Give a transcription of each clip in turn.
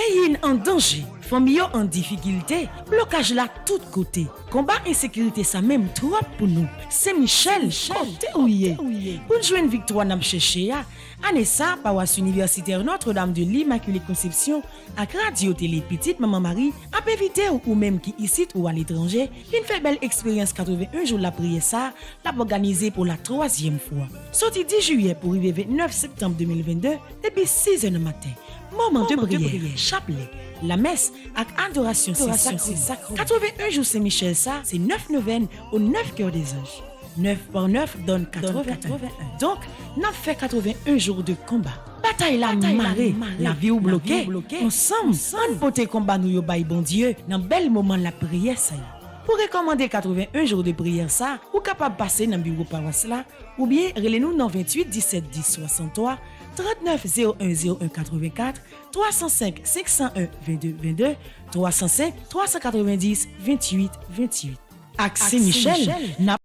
Pays en danger, famille en difficulté, blocage là tout côté. Combat insécurité ça même trop pour nous. C'est Michel, côté ouillé. Pour jouer une victoire n'a cherché année ça paroisse universitaire Notre-Dame de l'Immaculée Conception à radio télé petite maman Marie a évité ou même qui ici ou à l'étranger, une fait belle expérience 81 jours la prière ça, l'a organisé pour la troisième fois. Sorti 10 juillet pour arriver 29 septembre 2022 depuis 6 h du matin. Moment de prière, chapelet, la messe avec adoration c'est sacré. 81 jours Saint-Michel ça, c'est 9 neuvaines au 9 cœurs des anges. 9 par 9 donne 81. Donc, n'a fait 81 jours de combat. Bataille la marée, la vie ou bloquée. Ensemble, on pote combat nous yo bay bon Dieu dans bel moment la prière ça. Pour recommander 81 jours de prière ça, ou capable passer dans bureau paroisse là, ou bien relez-nous dans 28 17 10 63 39 01 01 84 305 501 22 22 305 390 28 28. Accès Michel n'a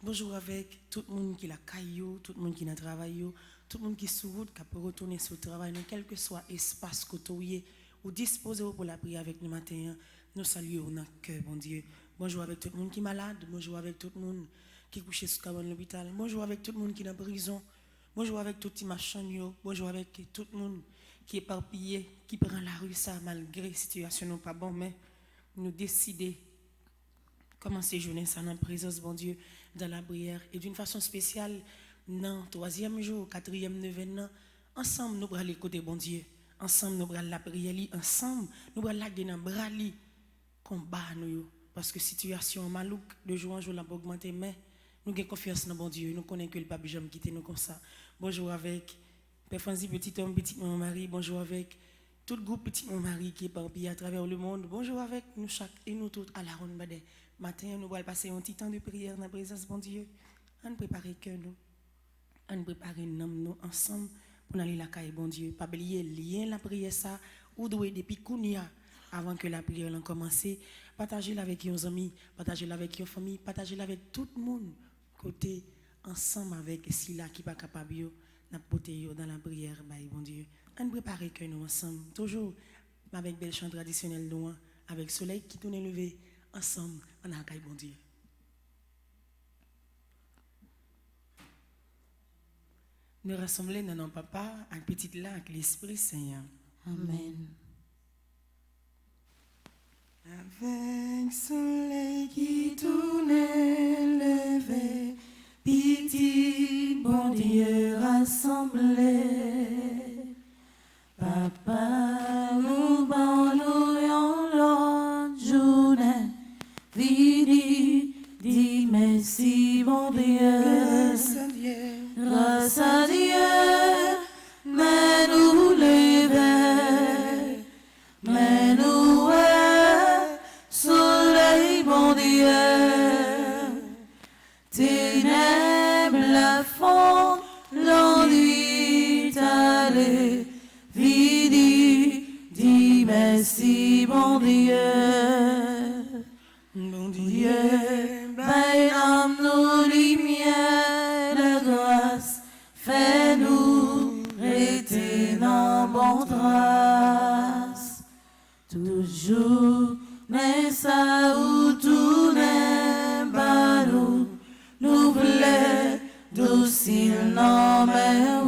Bonjour avec tout le monde qui la caillou, tout le monde qui n'a travaillé, tout le monde qui est sur route, qui peut retourner sur le travail, dans quel que soit espace côtoyé ou disposé pour la prière avec nous matin. Nous saluons dans le cœur, bon Dieu. Bonjour avec tout le monde qui est malade, bonjour avec tout le monde qui est couché sur l'hôpital, bonjour avec tout le monde qui est en prison, bonjour avec tout les machins, bonjour avec tout le monde qui est éparpillé, qui prend la rue ça malgré la situation n'est pas bon, mais nous décidons commencer journée ça dans la présence bon Dieu dans la prière et d'une façon spéciale dans troisième jour, quatrième, neuvième, ensemble nous allons l'écouter bon Dieu, ensemble nous allons la prière, ensemble nous allons la dans bras combat nous parce que situation malouk de jour en jour l'a augmenté mais nous avons confiance dans bon Dieu, nous connaissons que le pape jamais quitter nous comme ça. Bonjour avec Père Francis, petit homme, petit mon mari, bonjour avec tout le groupe petit mon mari qui est éparpillé à travers le monde. Bonjour avec nous chaque et nous toutes à la ronde badé. Matin, nous allons passer un petit temps de prière dans la présence de bon Dieu. On prépare que nous. On prépare nous ensemble pour aller la caille bon Dieu. Pas oublier lien la prière ça ou doit depuis Kounia avant que la prière commence. Partagez-la avec vos amis, partagez-la avec vos familles, partagez-la avec tout le monde côté ensemble avec Sila qui pas capable n'a porter dans la prière bon Dieu. On prépare que nous ensemble toujours avec belle chant traditionnel nous avec soleil qui tourne levé ensemble on a caille bon Dieu. Nous rassemblons dans nos papa un petit là avec l'Esprit Saint. Amen. Avec soleil qui tourne levé, petit Bon Dieu rassemblé, Papa nous bandons l'autre journée, vidi, dis merci bon Dieu, grâce à Dieu, mais nous lever, mais nous soleil bon Dieu, ténèbres la fond, l'ennui allé, vidi, dis merci bon Dieu, bon Dieu, bâille nos lumières de grâce, fais-nous rester dans bon trace, toujours, mais ça ou tout n'est pas nous voulons docile non mais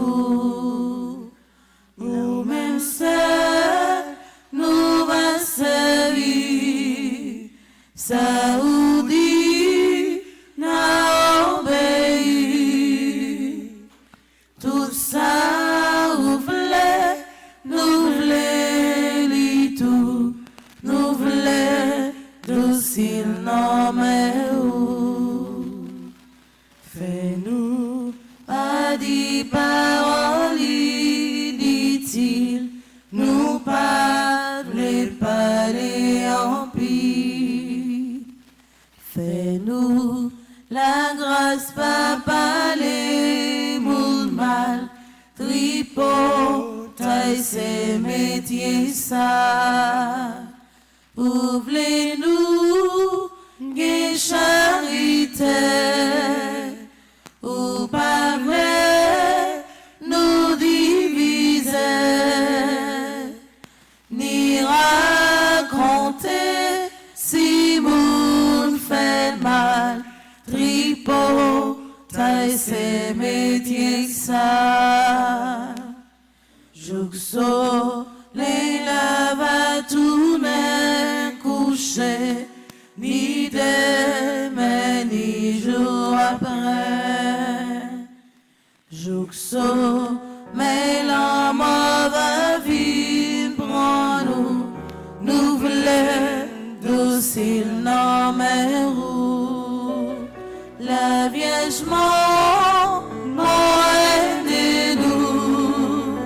ou même seul nous va servir ça ou dit n'a obéi tout ça ou voulait nous voulons li tout nous voulons docile non mais fais-nous pas dit parole dit-il nous parler en pire fais-nous la grâce pas parler monde mal tripot taille ses métiers ça ouvrez-nous gué charité ou pas vrai nous diviser ni raconter si moun fait mal tripot taille ses métiers ça Jouxo les lava tourner coucher ni demain ni jour après Jouxo mais la mauvaise vie prend nous voulons docile non mais la Vierge de nous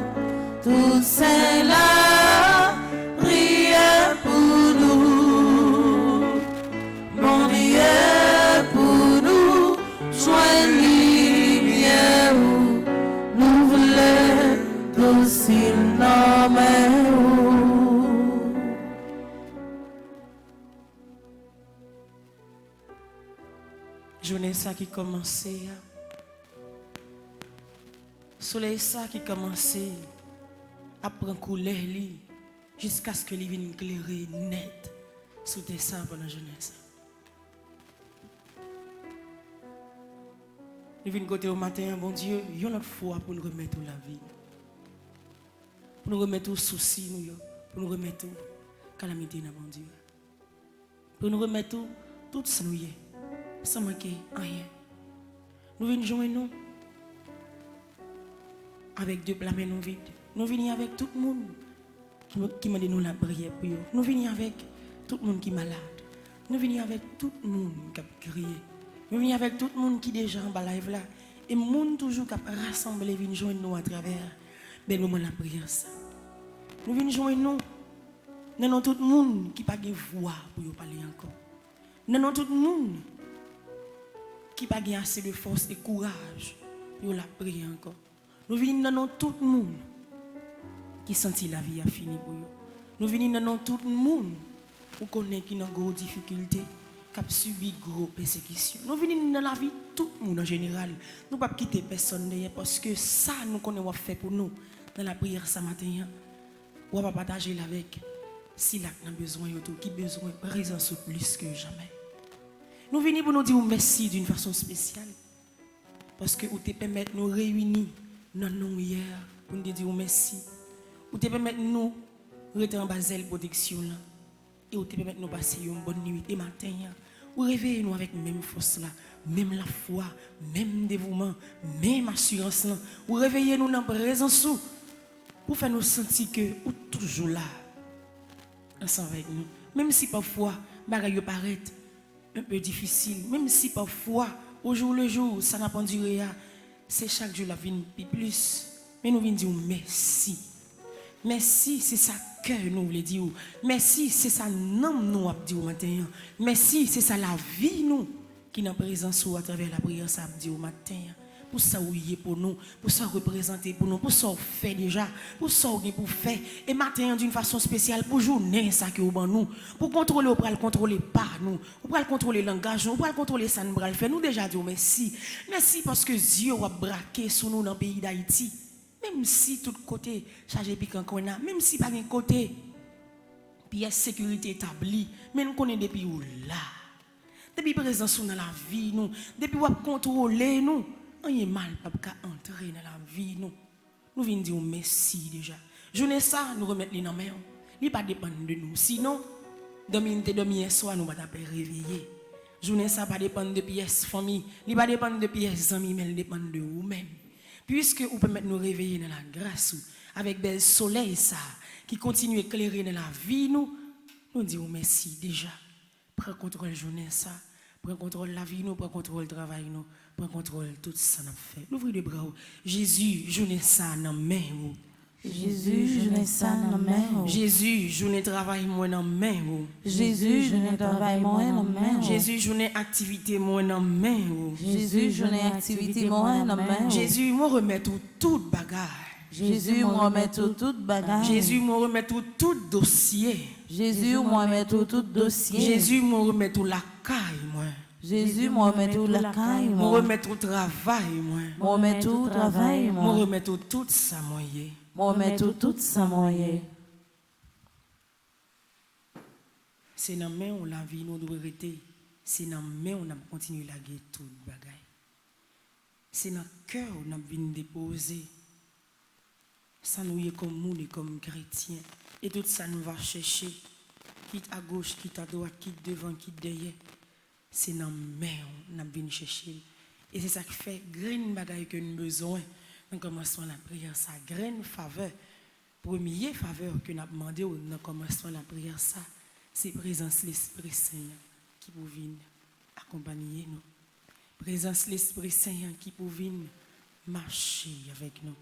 tout c'est là prière pour nous mon Dieu pour nous joindre lumière nous voulons docile non mais Journée ça qui commençait. Soleil ça qui commençait à prendre couleur jusqu'à ce que il vienne éclairer net sous tes sangs pendant la journée ça. Il vient côté au matin, bon Dieu, il y a une autre fois pour nous remettre la vie. Pour nous remettre aux soucis, pour nous remettre aux calamités, bon Dieu. Pour nous remettre tout ce nous y sans manquer rien. Nous venons joindre nous avec deux plats nous vides. Nous venons avec tout le monde qui m'a dit nous la prière pour eux. Nous venons avec tout le monde qui est malade. Nous venons avec tout le monde qui a crié. Nous venons avec tout le monde qui est déjà en bas live là. Et le monde toujours qui a rassemblé vient joindre nous à travers le moment de la prière. Nous venons joindre nous. Nous avons tout le monde qui n'a pas de voix pour parler encore. Nous avons tout le monde qui n'a pas assez de force et courage pour la prier encore. Nous venons dans tout le monde qui sentit la vie a fini pour eux. Nous venons dans tout le monde qui connaît qui a une grosse difficulté, qui a subi une grosse persécution. Nous venons dans la vie tout le monde en général. Nous ne pouvons pas quitter personne derrière parce que ça nous connaissons fait pour nous dans la prière ce matin. On va partager avec si là a besoin qui besoin de présence plus que jamais. Nous venons pour nous dire merci d'une façon spéciale parce que vous te permettez de nous réunir dans nous hier pour nous dire merci. Vous te permettez de nous rester en baselle protection là et vous te permettez de nous passer une bonne nuit et matin. Vous réveillez nous avec même force là, même la foi, même dévouement, même assurance là. Vous réveillez nous dans la présence pour faire nous sentir que vous toujours là ensemble avec nous. Même si parfois bagaille paraît un peu difficile, même si parfois au jour le jour ça n'a pas duré, c'est chaque jour la vie plus. Mais nous venons dire merci. Merci, c'est ça cœur nous voulons dire. Merci, c'est ça nom nous a dit au matin. Merci, c'est ça la vie nous qui est en présence à travers la prière ça a dit au matin. Pour ça ouiller pour nous, pour ça représenter pour nous, pour ça faire déjà, pour ça pour faire et matin d'une façon spéciale pour journée ça que au nous, pour contrôler pour le contrôler pas nous, pour le contrôler langage, pour le contrôler ça nous le faire. Nous déjà dit merci. Merci parce que Dieu a braqué sur nous dans le pays d'Haïti. Même si tout côté chargé piquant qu'on a, même si pas un côté pièce sécurité établie, mais nous connaissons depuis où là. Depuis présence dans la vie nous, depuis où contrôler nous. On est mal pas entrer dans la vie nous. Nous venons dire merci déjà. Journée ça nous remettre les dans main. Il pas dépendre de nous. Sinon demain soir nous va t'appeler réveiller. Journée ça pas dépendre de pièces famille, il pas dépendre de pièces amis mais il dépend de vous même. Puisque vous permettez nous réveiller dans la grâce avec bel soleil ça qui continue à éclairer dans la vie nous disons merci déjà. Prends contrôle journée ça. Prends contrôle la vie nous, prends contrôle le travail nous, prends contrôle tout ça nous fait. L'ouvrir les bras. Jésus, journée ça dans main ou. Jésus, journée ça dans main ou. Jésus, journée travail moi dans main ou. Jésus, journée travail moi dans main ou. Jésus, journée activité moi dans main ou. Jésus, journée activité moi dans main ou. Jésus, moi remet tout bagage. Jésus, moi remet tout bagage. Jésus, moi remet tout dossier. Jésus, moi remet tout dossier. Jésus, moi remet tout la caille moi. Jésus, moi remet tout la caille moi. moi. Remet tout travail moi. Moi remet tout travail moi. Moi remet tout ça moyen. Moi remet tout ça moyen. C'est dans main on la vie nous doit arrêter. C'est dans main on a continué la guerre tout bagaille. C'est dans cœur on a vinn déposer. Ça nous est comme monde et comme chrétien et tout ça nous va chercher quitte à gauche, quitte à droite, quitte devant, quitte derrière. C'est dans main on a vinn chercher et c'est ça qui fait graine bagaille que nous besoin. Nous commençons la prière ça graine faveur. Première faveur que nous avons demandé dans commençons la prière ça, c'est présence l'Esprit Saint qui peut venir accompagner nous. Présence l'Esprit Saint qui peut venir marcher avec nous.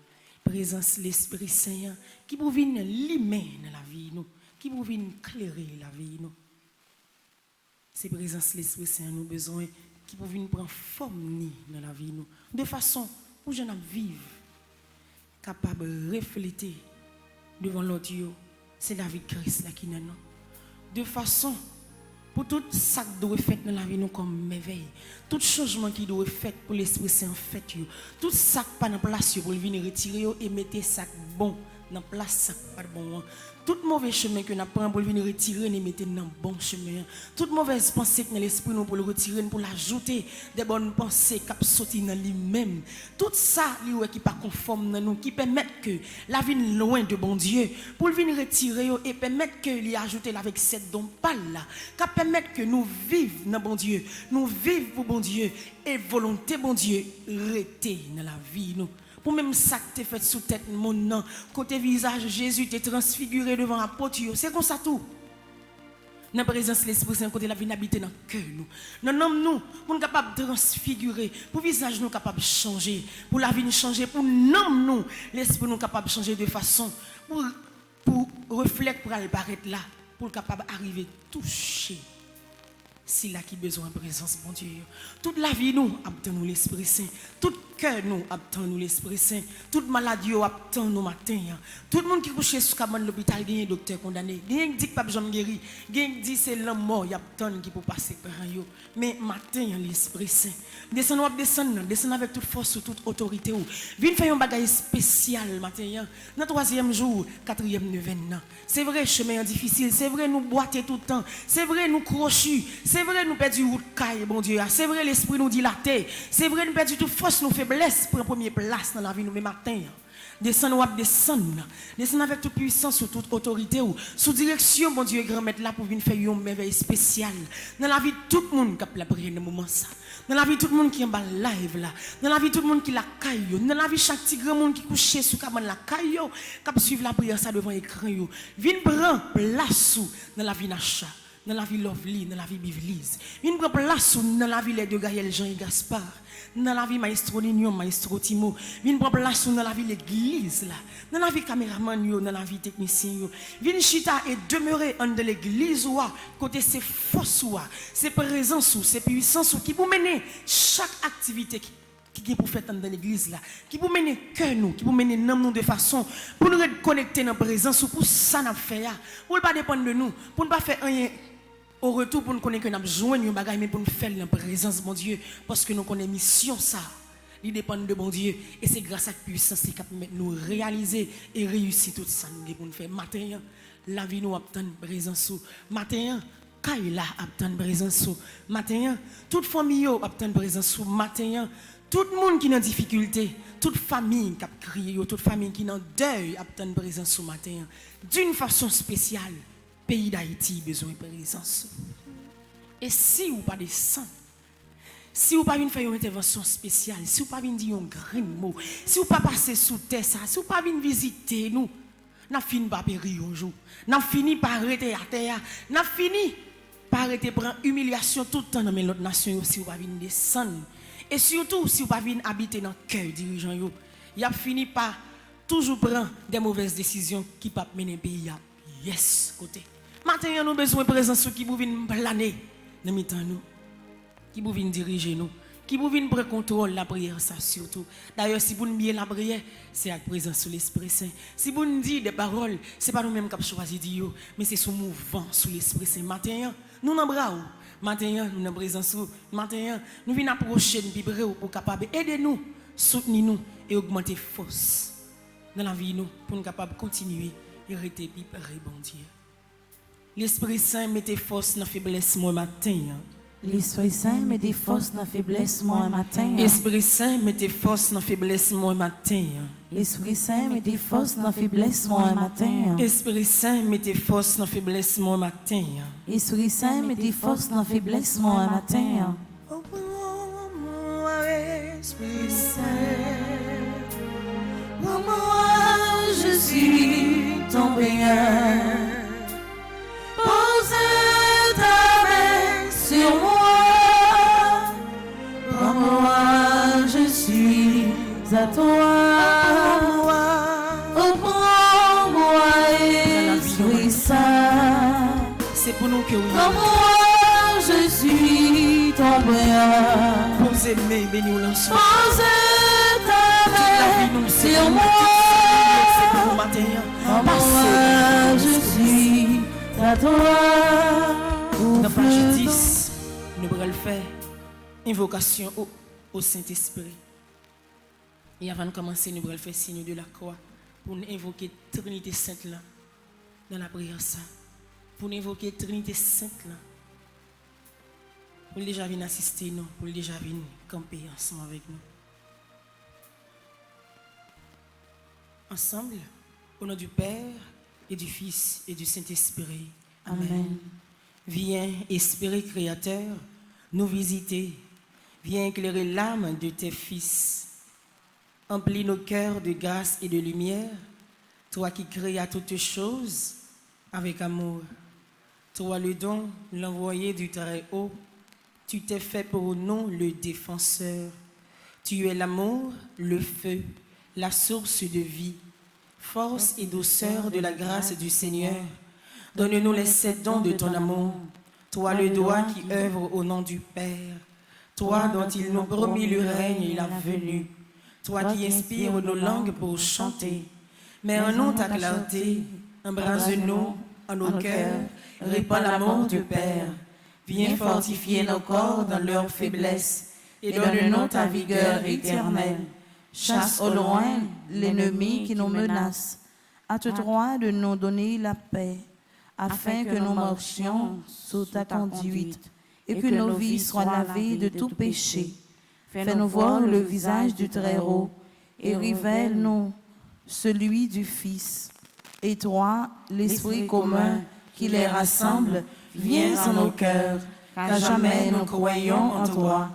Présence l'Esprit Saint qui peut venir limer dans la vie nous, qui peut venir éclairer la vie nous. C'est présence l'Esprit Saint nous besoin qui peut venir prendre forme dans la vie nous, de façon où je n'ai vivre capable de refléter devant l'autre, c'est la vie de Christ là qui est nous. De façon pour tout ça qui doit faire dans la vie nous comme merveille, tout changement qui doit faire pour l'Esprit Saint fait, tout ça qui pas dans place pour venir retirer et mettre ça bon dans place ça pas bon. Tout mauvais chemin que nous prenons pour venir retirer, nous mettons dans le bon chemin. Toute mauvaise pensée que dans l'esprit nous pour le retirer, pour l'ajouter des bonnes pensées qui sortent dans lui-même. Tout ça, qui n'est pas conforme dans nous, qui permet que la vie loin de bon Dieu, pour venir retirer et permettre que lui ajouter avec cette don pâle là, qui permet que nous vivions dans bon Dieu, nous vivons pour bon Dieu et volonté bon Dieu rester dans la vie nous. Pour même ça que tu fait sous tête mon nom, côté visage Jésus t'est transfiguré devant l'apôtre, c'est comme ça tout. Dans la présence de l'Esprit Saint, côté la vie habiter dans le cœur nous. Dans nous, nous sommes capables de transfigurer, pour le visage nous capable de changer, pour la vie changer, pour nous, l'Esprit nous capable de changer de façon, pour refléter, pour apparaître là, pour capable d'arriver toucher. C'est là qui besoin de présence, bon Dieu. Toute la vie, nous, attendons l'Esprit Saint. Tout cœur, nous, attendons l'Esprit Saint. Toute maladie, nous, attendons nos matins. Tout le monde qui couche sous l'hôpital, il y a un docteur condamné. Il y a un dit que pas besoin de guérir. Il y a un dit que c'est l'homme mort, il y a attend qui peut passer par eux. Mais matin, l'Esprit Saint. Descendons avec toute force, toute autorité. Viens faire un bagage spécial matin. Dans le 3e jour, 4e neuvaine. C'est vrai, chemin difficile. C'est vrai, nous boiter tout le temps. C'est vrai, nous crochus. C'est vrai, nous perdons route caille, bon Dieu. C'est vrai, l'esprit nous dilaté. C'est vrai, nous perdons toute force, nos faiblesses pour première place dans la vie, nous, mais matin. Descendre avec toute puissance, sous toute autorité, sous direction, bon Dieu, grand maître là pour venir faire une merveille spéciale. Dans la vie de tout le monde qui a la prière dans ce moment ça. Dans la vie de tout le monde qui est en bas live là. Dans la vie de tout le monde qui la caille. Dans la vie de chaque petit grand monde qui couche sous la caille, qui suivre la prière ça devant l'écran. Viens prendre place dans la vie d'achat. Dans la vie Lovely, dans la vie Bivelise. Viens prendre place dans la vie les deux Gaël, Jean et Gaspard. Dans la vie Maestro Nignon, Maestro Timo. Viens prendre place dans la vie l'église là. Dans la vie caméraman, dans la vie technicien. Viens chita et demeurer dans l'église côté ses forces, ses présences, ses puissances qui vous mener chaque activité qui pour faire dans l'église là, qui pour mener cœur nous, qui pour mener nous de façon pour nous reconnecter dans la présence pour ça n'a fait pour ne pas dépendre de nous, pour ne pas faire rien au retour pour nous connaître que nous avons besoin de bagage mais pour nous faire la présence de mon Dieu parce que nous connaissons mission ça. Il dépend de mon Dieu et c'est grâce à la puissance qui permet nous réaliser et réussir tout ça nous devons faire matin la vie nous obtient présence matin Kaila obtient présence matin toute famille obtient présence matin. Tout le monde qui est en difficulté, toute famille qui a crié, toute famille qui est en deuil, a besoin de présence ce matin. D'une façon spéciale, le pays d'Haïti a besoin de présence. Et si vous pas descendre, si vous pas venir faire une intervention spéciale, si vous pas venir dire un grand mot, si vous pas passer sous terre, si vous pas venir visiter nous, nous fini par périr un jour. Nous fini par arrêter à terre. Nous fini par arrêter prendre humiliation tout le temps dans l'autre nation si vous pas venir descendre. Et surtout, si vous ne pouvez pas habiter dans le cœur dirigeant, il a fini par toujours prendre des mauvaises décisions qui peuvent mener le pays à yes côté. Maintenant, nous avons besoin de présence qui vous viennent planer dans le temps nous, qui vous viennent diriger nous, qui vous viennent prendre contrôle de la prière, ça surtout. D'ailleurs, si vous nous bien la prière, c'est avec présence sur l'Esprit Saint. Si vous nous dites des paroles, ce n'est pas nous-mêmes qui avons choisi de dire, mais c'est son mouvement sur l'Esprit Saint. Maintenant, nous n'en bras. Maintenant, nous sommes présents. Maintenant, nous venons approcher de nous pour capable aider nous, soutenir nous et augmenter force dans la vie nous pour nous capable continuer et rester préparés, bon Dieu. L'Esprit Saint mettez force dans la faiblesse moi matin. L'Esprit Saint mettez force dans la faiblesse moi matin. Esprit Saint mettez force dans la faiblesse moi matin. L'Esprit Saint mettez force dans la faiblesse moi matin. Esprit Saint mettez force dans la faiblesse moi matin. Esprit Saint mettez force dans la faiblesse moi matin. Esprit Saint, moi je suis ton Père. Pose ta main sur moi. Moi je suis à toi. Oh, prends-moi, Esprit Saint. c'est pour nous que oui. Moi je suis ton Père. Pour vous aimer, bénis-nous l'ensemble. Pose ta main sur moi. C'est pour vous matin. Moi je suis à toi. Dans page 10, nous allons faire invocation au Saint-Esprit. Et avant de commencer, nous allons faire signe de la croix pour nous invoquer Trinité Sainte là, dans la prière ça. Pour nous invoquer Trinité Sainte là. Pour déjà venir assister nous, pour déjà venir camper ensemble avec nous. Ensemble, au nom du Père et du Fils et du Saint-Esprit. Amen. Viens, Esprit créateur, nous visiter. Viens éclairer l'âme de tes fils. Emplis nos cœurs de grâce et de lumière. Toi qui créas toutes choses avec amour. Toi le don, l'envoyé du Très-Haut. Tu t'es fait pour nous le défenseur. Tu es l'amour, le feu, la source de vie. Force et douceur de la grâce du Seigneur. Donne-nous les 7 dons de ton amour. Toi le doigt qui œuvre au nom du Père. Toi dont il nous promis le règne et la venue. Toi qui inspires nos langues pour chanter. Mets en nous ta clarté, embrase-nous en nos cœurs, répands l'amour du Père. Viens fortifier nos corps dans leur faiblesse et donne-nous ta vigueur éternelle. Chasse au loin l'ennemi qui nous menace. À te droit de nous donner la paix, afin que nous marchions sous ta conduite et que nos vies soient lavées de tout péché. Fais-nous voir le visage du Très-Haut et révèle-nous celui du Fils. Et toi, l'Esprit commun qui les rassemble, viens en nos cœurs, car jamais nous croyons en toi.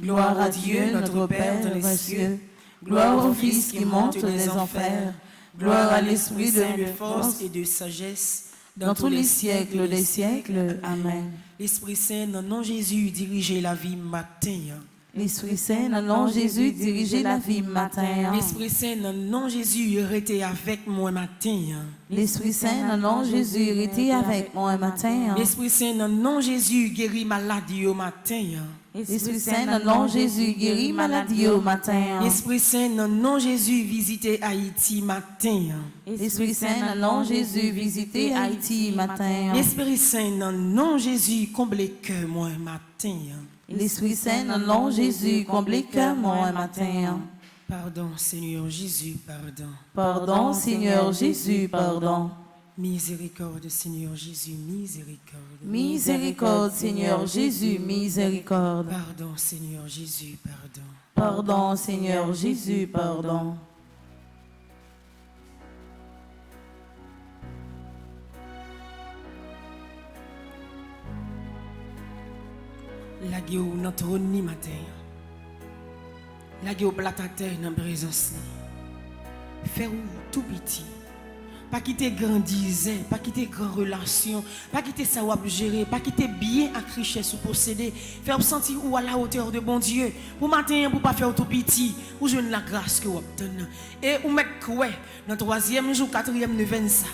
Gloire à Dieu, notre Père dans les cieux. Gloire au Fils qui monte des enfers. Gloire à l'Esprit de force et de sagesse dans tous les siècles des siècles. Amen. L'Esprit Saint, dans le nom de Jésus, dirigez la vie matin. L'Esprit Saint, dans le nom de Jésus, dirigez la vie matin. L'Esprit Saint, dans le nom de Jésus, restez avec moi matin. L'Esprit Saint, dans le nom de Jésus, restez avec moi matin. L'Esprit Saint, dans le nom de Jésus, guérit maladie au matin. L'Esprit Saint, dans le nom de Jésus, guérit maladie au matin. L'Esprit Saint, dans le nom de Jésus, visitez Haïti matin. L'Esprit Saint, dans le nom de Jésus, visitez Haïti matin. L'Esprit Saint, dans le nom de Jésus, comblez cœur moi matin. L'Esprit Saint, dans le nom de Jésus, comblez cœur moi matin. Pardon, Seigneur Jésus, pardon. Pardon, Seigneur Jésus, pardon. Miséricorde, Seigneur Jésus, miséricorde. Miséricorde, Seigneur Jésus, miséricorde. Pardon, Seigneur Jésus, pardon. Pardon, Seigneur Jésus, pardon. La gueule dans trône ni matin. La gueule plate à terre dans présence. Faire tout petit. Pas quitter grandiser, pas quitter grand relation, pas quitter ça ou gérer, pas quitter bien à richesse ou posséder, faire sentir ou à la hauteur de bon Dieu. Pour matin, pour pas faire tout petit, ou jeune la grâce que vous obtenez. Et ou mettre quoi dans 3e jour, 4e, 9e ça.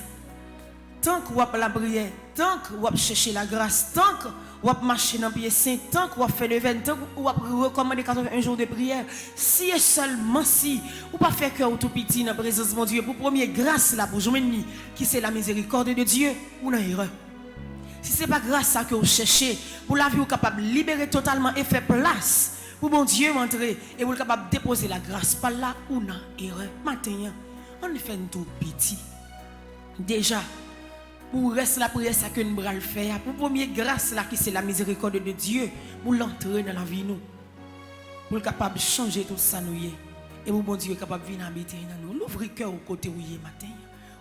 Tant que vous avez la prière, tant que vous avez cherché la grâce, tant que vous avez marché dans le pied saint, tant que vous avez fait le 20, tant que vous avez recommandé 81 jours de prière, si et seulement si, vous pas faire cœur tout petit dans la présence de mon Dieu, pour première grâce là, pour joindre qui c'est la miséricorde de Dieu, ou non erreur. Si ce n'est pas grâce à que vous cherchez, pour la vie, vous êtes capable de libérer totalement et faire place pour bon Dieu entrer et vous êtes capable de déposer la grâce par là ou non erreur. Maintenant, on fait un tout petit. Déjà, pour rester la prière, ça que nous allons faire. Pour première grâce là, qui c'est la miséricorde de Dieu, pour l'entrer dans la vie nous. Pour être capable de changer tout ça nous y. Et pour bon Dieu capable de venir habiter dans nous. L'ouvrir cœur au côté où il est matin.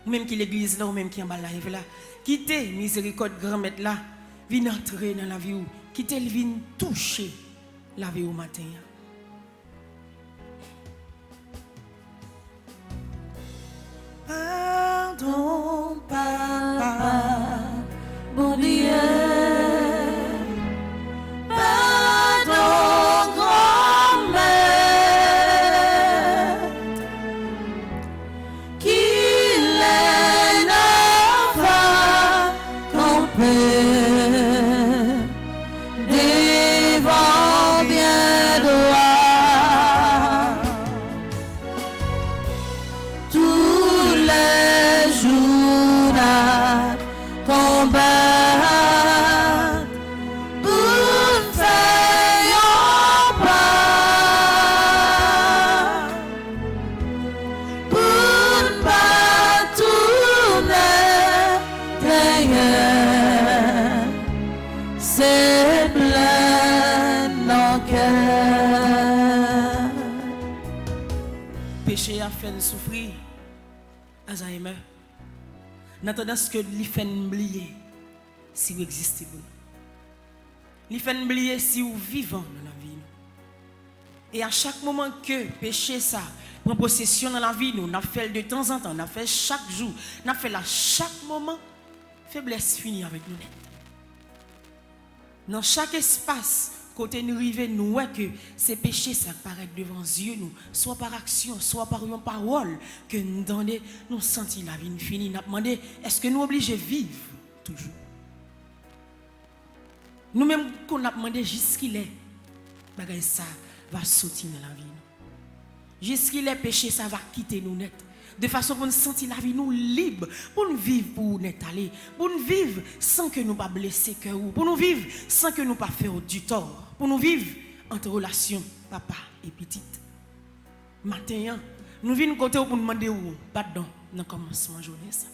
Ou même qui l'église là, ou même qui en bas live là. Quittez miséricorde grand-mère là. Venez entrer dans la vie où. Quittez le vin toucher la vie au matin. Pardon, papa, bon Dieu. Pardon, grand-mère, qu'il est l'enfant qu'on peut devant bien droit. Tous les jours péché a fait souffrir Alzheimer. Dans tendance que lui fait oublier si vous existez pour nous. Lui fait oublier si vous vivant dans la vie. Et à chaque moment que péché ça prend possession dans la vie, nous n'a fait de temps en temps, n'a fait chaque jour, n'a fait à chaque moment, faiblesse finit avec nous. Dans chaque espace, côté nous arrivons, nous voyons que ces péchés ça apparaît devant les yeux, nous, soit par action, soit par une parole, que nous donnons, nous sentons la vie finie. Nous demandons, est-ce que nous obligés de vivre toujours? Nous-mêmes, qu'on a demandé jusqu'il est, ça va sortir dans la vie. Jusqu'il est péché, ça va quitter nous net. De façon pour nous sentir la vie nous libre, pour nous vivre pour nous aller, pour nous vivre sans que nous pas blesser cœur, pour nous vivre sans que nous pas faire du tort, pour nous vivre entre relations papa et petite. Matin, nous venons côté pour nous demander où pardon dans le commencement de journée ça.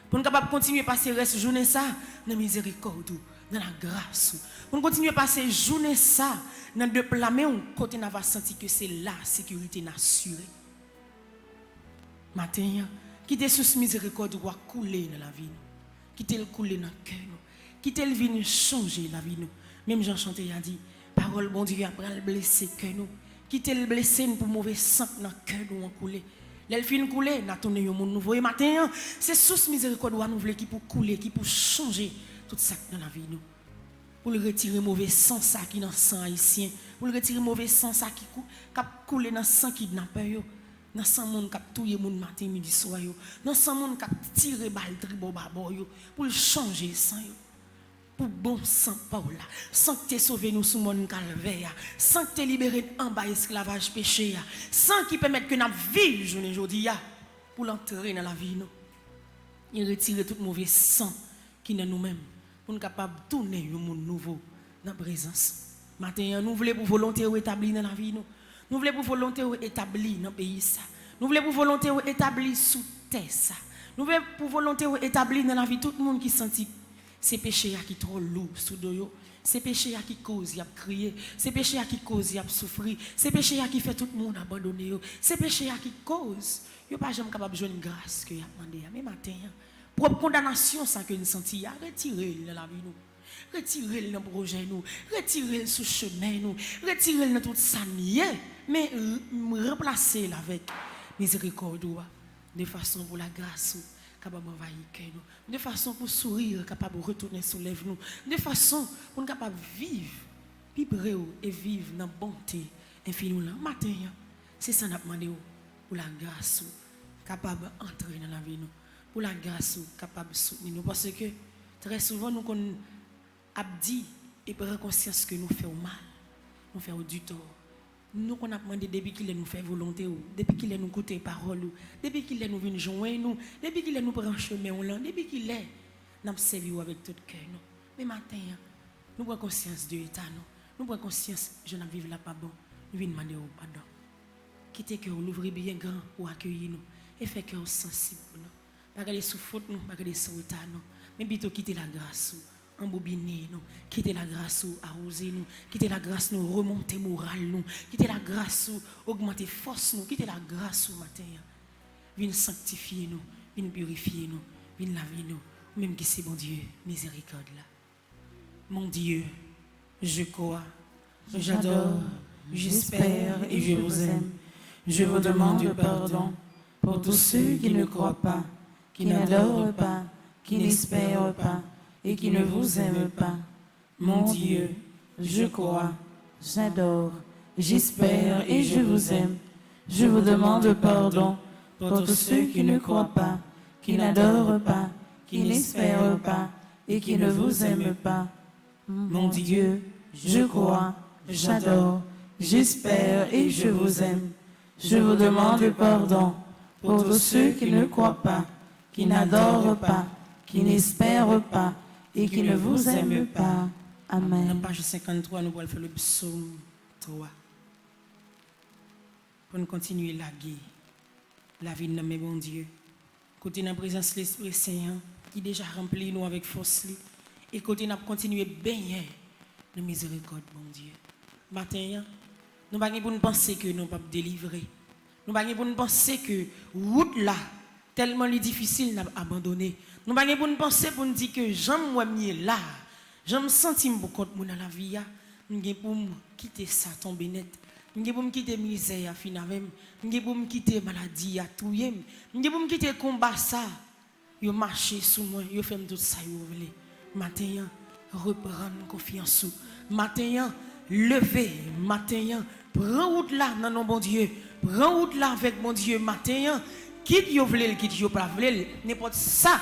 Pour nous capable continuer à passer reste journée ça dans la miséricorde, dans la grâce. Pour nous continuer à passer journée ça dans de plamer côté n'a va sentir que c'est la sécurité assurée. Matin, quitter sous miséricorde doit couler dans la vie. Quitter le couler dans le cœur. Quitter le venir changer la vie. Même Jean Chanté a dit, parole bon Dieu après le blesser cœur nous. Quitter le blesser pour mauvais sang dans le cœur nous en couler. L'elfine couler, n'a tourné un monde nouveau. Et matin, c'est sous miséricorde doit nous voulons qui pour couler, qui pour changer tout ça dans la vie nous. Pour le retirer mauvais sang ça qui dans le sang haïtien. Pour le retirer mauvais sang ça qui coule dans le sang kidnappeur yo. Dans 100 monde qui touye moun matin midi soir yo, dans 100 monde qui tire balle tribo babo yo pour changer sang yo. Pour bon sang Paola, sans que tu sauvé nous sous mon calvaire, sans que tu libéré en bas esclavage péché, sans qui permette que nous vivions journée aujourd'hui pour l'entrer dans la vie nous. Il retire tout mauvais sang qui est dans nous-mêmes pour nous capables de tourner un monde nouveau dans la présence. Matin nous voulons pour volonté établir dans la vie nous. Nous voulons pour volonté établir dans le pays ça. Nous voulons pour volonté établir sous terre ça. Nous voulons pour volonté établir dans la vie tout le monde qui sentit ces péchés qui trop lourds sous dos, ces péchés qui causent y a crier, ces péchés qui causent y a souffrir, ces péchés qui fait tout le monde abandonner, ces péchés qui causent yo pas jamais capable de joindre grâce que y a demandé mais matin propre condamnation ça que nous senti a retirer dans la vie nous. Retirez-le dans le projet, nous. Retirez-le sous chemin, nous. Retirez-le dans tout ça, mais remplacez-le avec miséricorde, de façon pour la grâce, capable d'envahir nous. De façon pour sourire, capable de retourner sur les nous. De façon pour nous capable de vivre, vibrer et vivre dans la bonté infinie. Matin, c'est ça qu'on a demandé pour la grâce, capable d'entrer dans la vie, nous. Pour la grâce, capable de soutenir nous. Parce que très souvent, nous dit et prend conscience que nous faisons mal, nous faisons du tort. Nous qu'on a demandé depuis qu'il nous fait volonté, depuis qu'il nous écoute parole, depuis qu'il nous vient joindre nous, depuis qu'il nous prend chemin, depuis qu'il est, nous servi avec tout cœur. Mais matin, nous prenons conscience de l'état, nous prenons conscience je n'en vivre là pas bon, nous venons demander pardon. Quittez que nous ouvrez bien grand pour accueillir nous et faire que nous sensible pour nous. Pas regarder sous faute nous, pas regarder sous état nous, mais plutôt quitter la grâce. Embobiner nous, quitter la grâce arroser nous, quitter la grâce nous remonter moral nous, quitter la grâce augmenter force nous, quitter la grâce matin. Viens sanctifier nous, viens purifier nous, viens laver nous, même qui c'est bon Dieu, miséricorde là. Mon Dieu, je crois, j'adore, j'espère et je vous aime. Je vous demande pardon pour tous ceux qui ne croient pas, qui n'adorent pas, qui n'espèrent pas et qui ne vous aiment pas. Mon Dieu, je crois, j'adore, j'espère et je vous aime. Je vous demande pardon pour tous ceux qui ne croient pas, qui n'adorent pas, qui n'espèrent pas et qui ne vous aiment pas. Mon Dieu, je crois, j'adore, j'espère et je vous aime. Je vous demande pardon pour tous ceux qui ne croient pas, qui n'adorent pas, qui n'espèrent pas et qui ne vous aiment pas. Amen. Dans la page 53, nous allons faire le psaume 3. Pour nous continuer la vie de notre bon Dieu. Côté dans la présence de l'Esprit Saint, qui déjà remplit nous avec force. Et côté nous continuer baigner de miséricorde, bon Dieu. Matin, nous ne pouvons pas penser que nous ne pouvons pas délivrer. Nous Nous pas pour nous penser que route là tellement difficile n'a abandonné. Nous pas pour nous penser pour nous dire que j'aime moi mieux là. J'aime sentir mon compte dans la vie ya. Nous pour quitter ça tomber net. Nous pour quitter misère fin avec. Nous pour quitter maladie ya tout yem. Nous pour quitter combat ça. Yo marcher sous moi, yo fait tout ça yo voulez. Matin reprendre confiance sous. Matin lever, matin prends route là dans non bon Dieu. Prends route là avec mon Dieu matin. Quitte yo voulez, quitte yo pas voulez, n'importe ça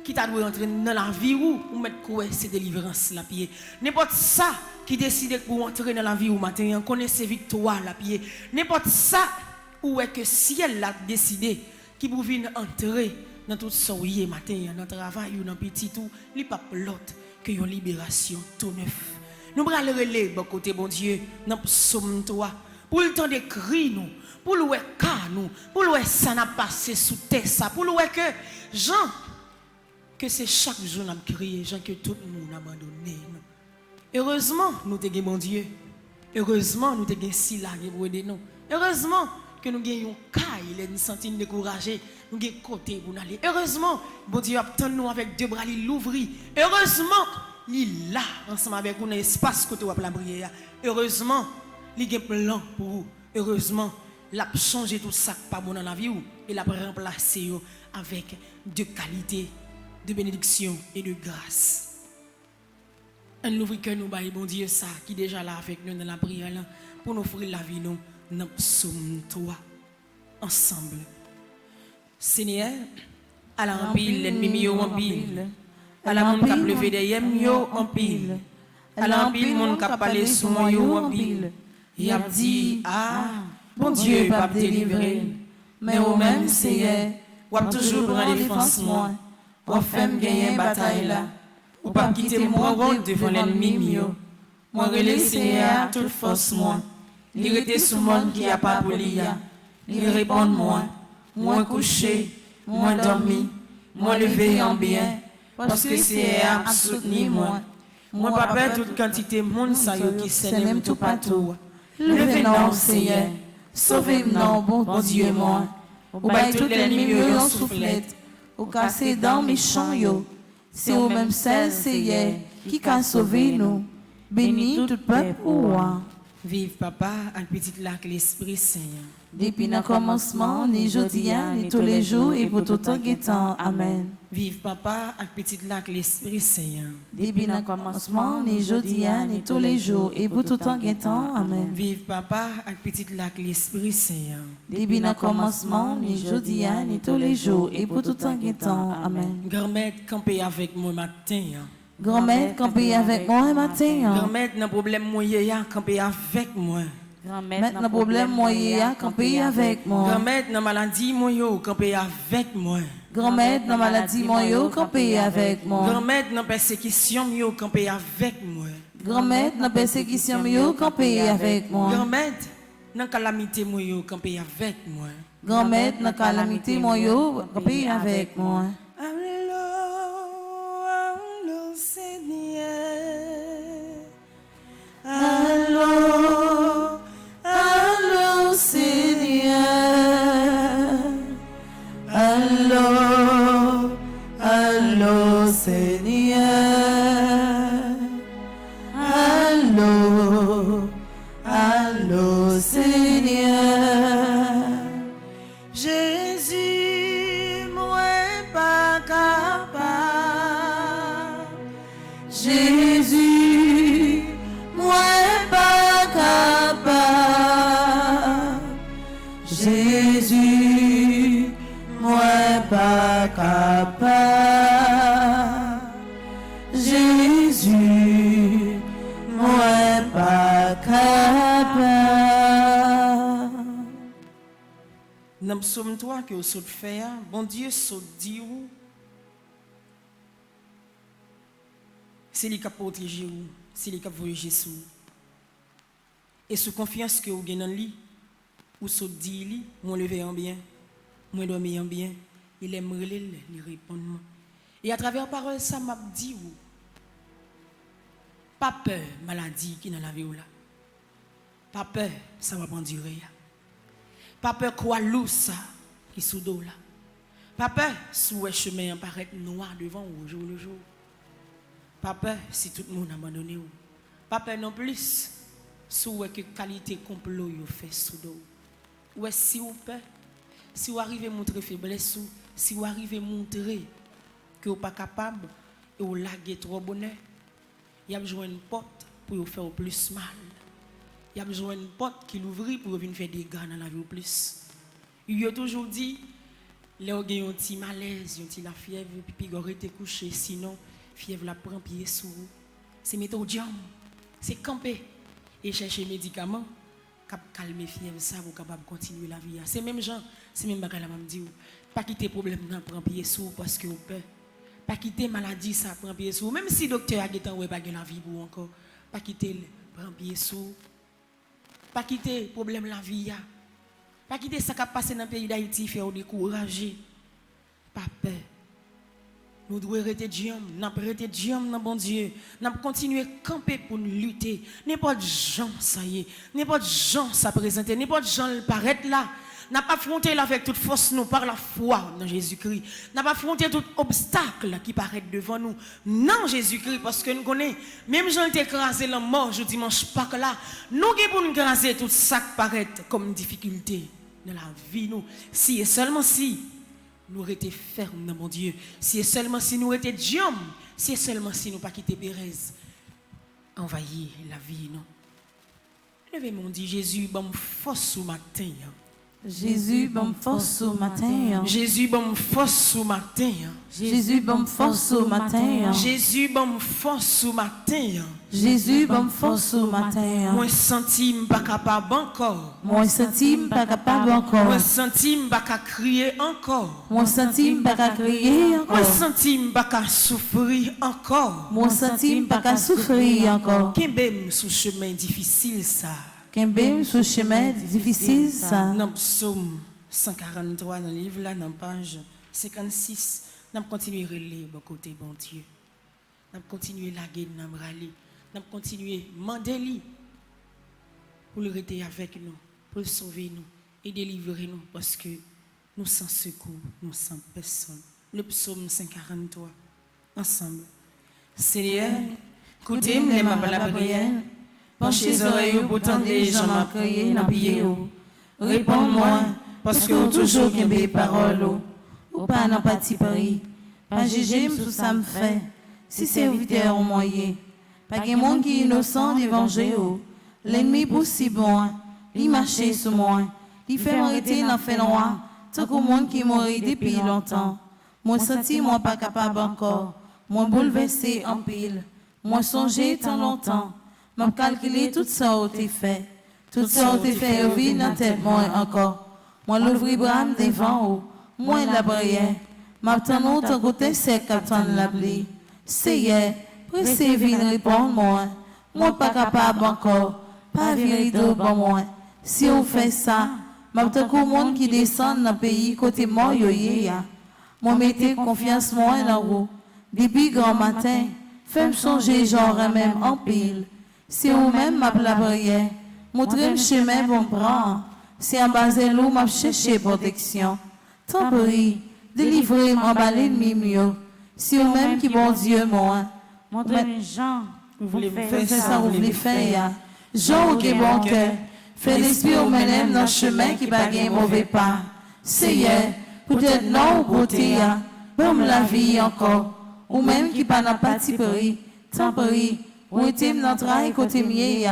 qui t'a dû entrer dans la vie ou mettre quoi c'est délivrance la pied. N'importe ça qui décide pour entrer dans la vie ou matin, connaissez victoire la pied. N'importe ça où est que ciel l'a décidé qui pour venir entrer dans tout ça matin, dans le travail ou dans petit tout, il pas l'autre que une libération tout neuf. Nous allons le relais bon côté bon Dieu dans psaume 3 pour le temps de cri nous, pour le cas nous, pour le ça n'a passé sous terre ça, pour le que Jean que c'est chaque jour n'a crié, Jean que tout le monde a abandonné. Heureusement nous te bon Dieu. Heureusement nous te gain si là pour aider nous. Heureusement que nous gagnons caille, les sentir découragés, nous gagnons côté pour aller. Heureusement, bon Dieu attend nous avec deux bras l'ouvrir. Heureusement, il là ensemble avec nous espace côté pour la prière. Heureusement, il y a un plan pour vous. Heureusement, il a changé tout ça pas bon dans la vie et il a remplacé avec de qualité, de bénédiction et de grâce. Un ouvre que nous baillons bon Dieu ça qui est déjà là avec nous dans la prière là, pour nous offrir la vie nous. Nous sommes toi ensemble. Seigneur, à la rempile, l'ennemi en pile. À la monde qui a levé des yem yo en pile. À la rempile, monde qui a parlé sous moi yo en pile. Il a dit, ah, bon Dieu, pas délivrer. Mais au même Seigneur, ou a toujours prendre défense moi. Ou faire gagner bataille là. Ou pas quitter mon rôle devant l'ennemi mio. Moi relais Seigneur, toute force moi. Il était sous monde qui a pas pour l'IA. Il répond moi couché, moi dormi, moi levé en bien. Parce que c'est à soutenir moi. Moi pas peur toute quantité de monde ça qui s'aime tout partout. Levez-nous Seigneur, sauvez-nous bon Dieu moi. Ou bail tout l'ennemi en soufflette. Ou casser dans méchant yo. C'est au même seul Seigneur qui a sauvé nous. Béni tout peuple ou roi. Vive papa, un petit lac l'Esprit Saint. Depuis le commencement, ni jeudi, ni tous les jours, et pour tout temps qui temps. Amen. Vive papa, un petit lac l'Esprit Saint. Depuis le commencement, ni jeudi, ni tous les jours, et pour tout temps qui temps. Amen. Vive papa, un petit lac l'Esprit Saint. Depuis le commencement, ni jeudi, ni tous les jours, et pour tout temps qui temps. Amen. Grand-mère, campez avec moi matin. Grand-mère, campez avec moi matin. Grand-mère, dans problème moyen, campez avec moi. Maintenant, problème moyen, campez avec moi. Grand-mère, dans maladie moyen, campez avec moi. Grand-mère, dans maladie moyen, campez avec moi. Grand-mère, dans persécution moyen, campez avec moi. Grand-mère, dans persécution moyen, campez avec moi. Grand-mère, dans calamité moyen, campez avec moi. Grand-mère, dans calamité moyen, campez avec moi. Allô, allô Seigneur, allô, allô Seigneur, allô, allô Seigneur. Jésus, moi pas capable. Jésus, moi pas capable. Jésus, moi pas capable. Jésus, moi pas capable. Dans le psaume 3 que vous saute faire, bon Dieu saute dire, c'est lui qui a protégé vous, c'est lui qui a voyagé sur vous. Et sous confiance que vous avez dans lui, ou saute dire lui, moi lever en bien, moi dormir en bien, il aimerait lui répondre. Et à travers la parole, ça m'a dit, pas peur, maladie qui est dans la vie là. Pas peur, ça va pas durer. Pas peur quoi loup ça qui sous dos là. Pas peur si le chemin apparaît noir devant ou au jour le jour. Pas peur si tout le monde abandonné ou. Pas peur non plus si vous que qualité complot vous fait sous dos. Ou si vous peur, si vous arrivez à montrer faiblesse ou si vous arrivez à montrer que vous pas capable et vous laguez trop bonheur, il y a besoin d'une porte pour vous faire plus mal. Il y a besoin d'une porte qui l'ouvre pour venir faire des gars dans la vie au plus. Il a toujours dit, les gens ont un petit malaise, un petit la fièvre, puis ils ont été couchés, sinon, fièvre la prend pied sous vous. C'est mettre au diable, c'est camper et chercher médicaments, pour calmer fièvre, ça, vous capable de continuer la vie. C'est même gens, c'est même bagage la même dit, pas quitter problème, non, prend pied sous parce que vous peur. Pas quitter maladie, ça prend pied sous. Même si le docteur a dit, ouais, pas la vie pour encore, pas quitter, prend pied sous. Pas quitter problème la vie. Pas quitter ça qui a passé dans le pays d'Haïti, faire décourager. Pas peur. Nous devons arrêter Dieu, nous devons arrêter Dieu dans bon Dieu. Nous devons continuer à camper pour nous lutter. N'importe gens ça y est, n'importe gens ça présente, n'importe gens paraît là. Nous n'avons pas affronté avec toute force nous par la foi dans Jésus-Christ. Nous n'avons pas affronté tout obstacle qui paraît devant nous dans Jésus-Christ parce que nous connaissons, même gens qui écrasé la mort je dimanche pas que là, nous pour nous écraser tout ça qui paraît comme difficulté dans la vie nous. Si et seulement si nous étions fermes dans mon Dieu, si et seulement si nous étions Dieu, si et seulement si nous pas quitté Pérez, envahir la vie non. Levez mon Dieu Jésus, bon force au matin. Jésus, bon force au matin. Jésus, bon force au matin. Jésus, bon force au matin. Jésus, bon force au matin. Jésus, bon force au matin. Moi senti pas capable encore. Moi senti pas capable encore. Moi senti pas crier encore. Moi senti pas crier encore. Moi senti pas souffrir encore. Moi senti pas souffrir encore. Kembem sous chemin difficile ça. Kembem sous chemin difficile ça. Dans psaume 143 dans le livre là dans page 56, nous continuer à relayer bon côté bon Dieu. Nous continuer à laguer nous râler. Nous continuer à demander pour le rester avec nous, pour le sauver nous et délivrer nous parce que nous sans secours, nous sans personne. Le psaume 143 ensemble. Seigneur, écoutez-moi la prière. Penchez les oreilles pour tendre les gens à crier dans pied. Réponds-moi, parce que toujours qu'il y a des paroles. Ou pas n'en pâti pari. Pas juger sous ça me fait. Si serviteur au moyen. Pas qu'il y ait monde qui est innocent devant Jéhovah. L'ennemi pour si bon. Il marche sur moi. Il fait m'arrêter dans le fait noir. Tant qu'au monde qui mourit depuis longtemps. Moi senti, moi pas capable encore. Moi bouleversé en pile. Moi songé tant longtemps. M'a calculé tout ça au t'es fait. Tout ça au t'es fait au vide dans tête moi encore. Moi l'ouvrir bras devant haut. Moi la prière. M'a t'en autre côté sec attend la pluie. Seigneur, pressez vite répondre moi. Moi pas capable encore. Pas vérido pour moi. Si on fait ça, m'a tant qu'au monde qui descend dans le pays côté mort yo ya. Moi mettez confiance moi dans vous. Depuis grand matin, fais-moi songer genre même en pile. Si vous-même m'a la prière, montrez le chemin pour me prendre. Si en bas de l'eau m'a cherché protection. Tant pis, délivrez-moi par l'ennemi mieux. Si vous-même qui bon Dieu moi, montrez les gens, vous voulez faites ça, vous voulez faire. Jean qui est bon cœur, fait l'esprit au même dans le chemin qui va gagner mauvais pas. Seigneur, peut-être non ou côté, pour la vie encore. Ou même qui pas n'a pas de pris, tant pis. Ou était dans travail côté mieux,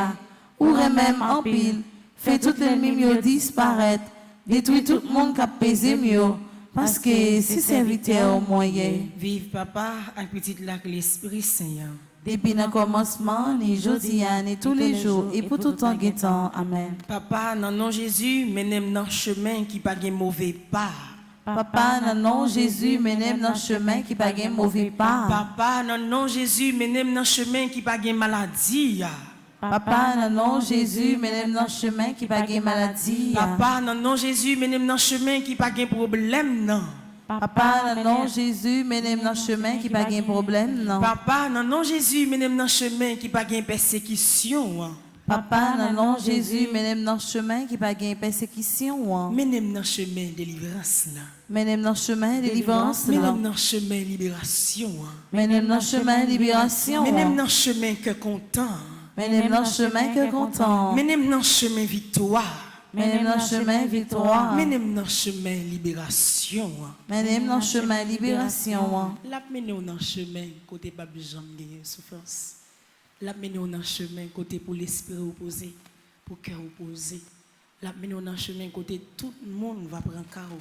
ou même en pile, fait tout l'ennemi mieux disparaître, détruit tout le monde qui a pesé mieux, parce que si serviteur au moyen. Vive papa, un petit lac l'Esprit Seigneur. Depuis le commencement, ni jeudi, ni tous les jours, et pour tout temps guettant. Amen. Papa, dans nom Jésus, menez-moi dans le chemin qui pas de mauvais pas. Papa, dans le nom Jésus, menez-moi dans le chemin qui pas de mauvais pas. Papa, dans le nom Jésus, menez-moi dans le chemin qui pas de maladie. Papa, dans le nom Jésus, menez-moi dans le chemin qui pas de maladie. Papa, dans le nom Jésus, menez-moi dans le chemin qui pas de problème non. Papa, dans le nom Jésus, menez-moi dans le chemin qui pas de problème non. Papa, dans le nom Jésus, menez-moi dans le chemin qui pas de persécution. Papa, dans le nom de Jésus, menem dans le chemin qui pas gain persécution. Menem dans chemin délivrance là. Menem dans le chemin délivrance. Menem dans chemin libération. Menem dans le chemin libération. Menem dans chemin que content. Menem dans le chemin que content. Menem dans chemin victoire. Menem dans le chemin victoire. Menem dans chemin libération. Menem dans le chemin libération. La menem dans chemin côté pas besoin de gagner souffrance. La menem dans chemin côté pour l'esprit opposé, pour cœur opposé. La menem dans chemin côté tout le monde va prendre carreau.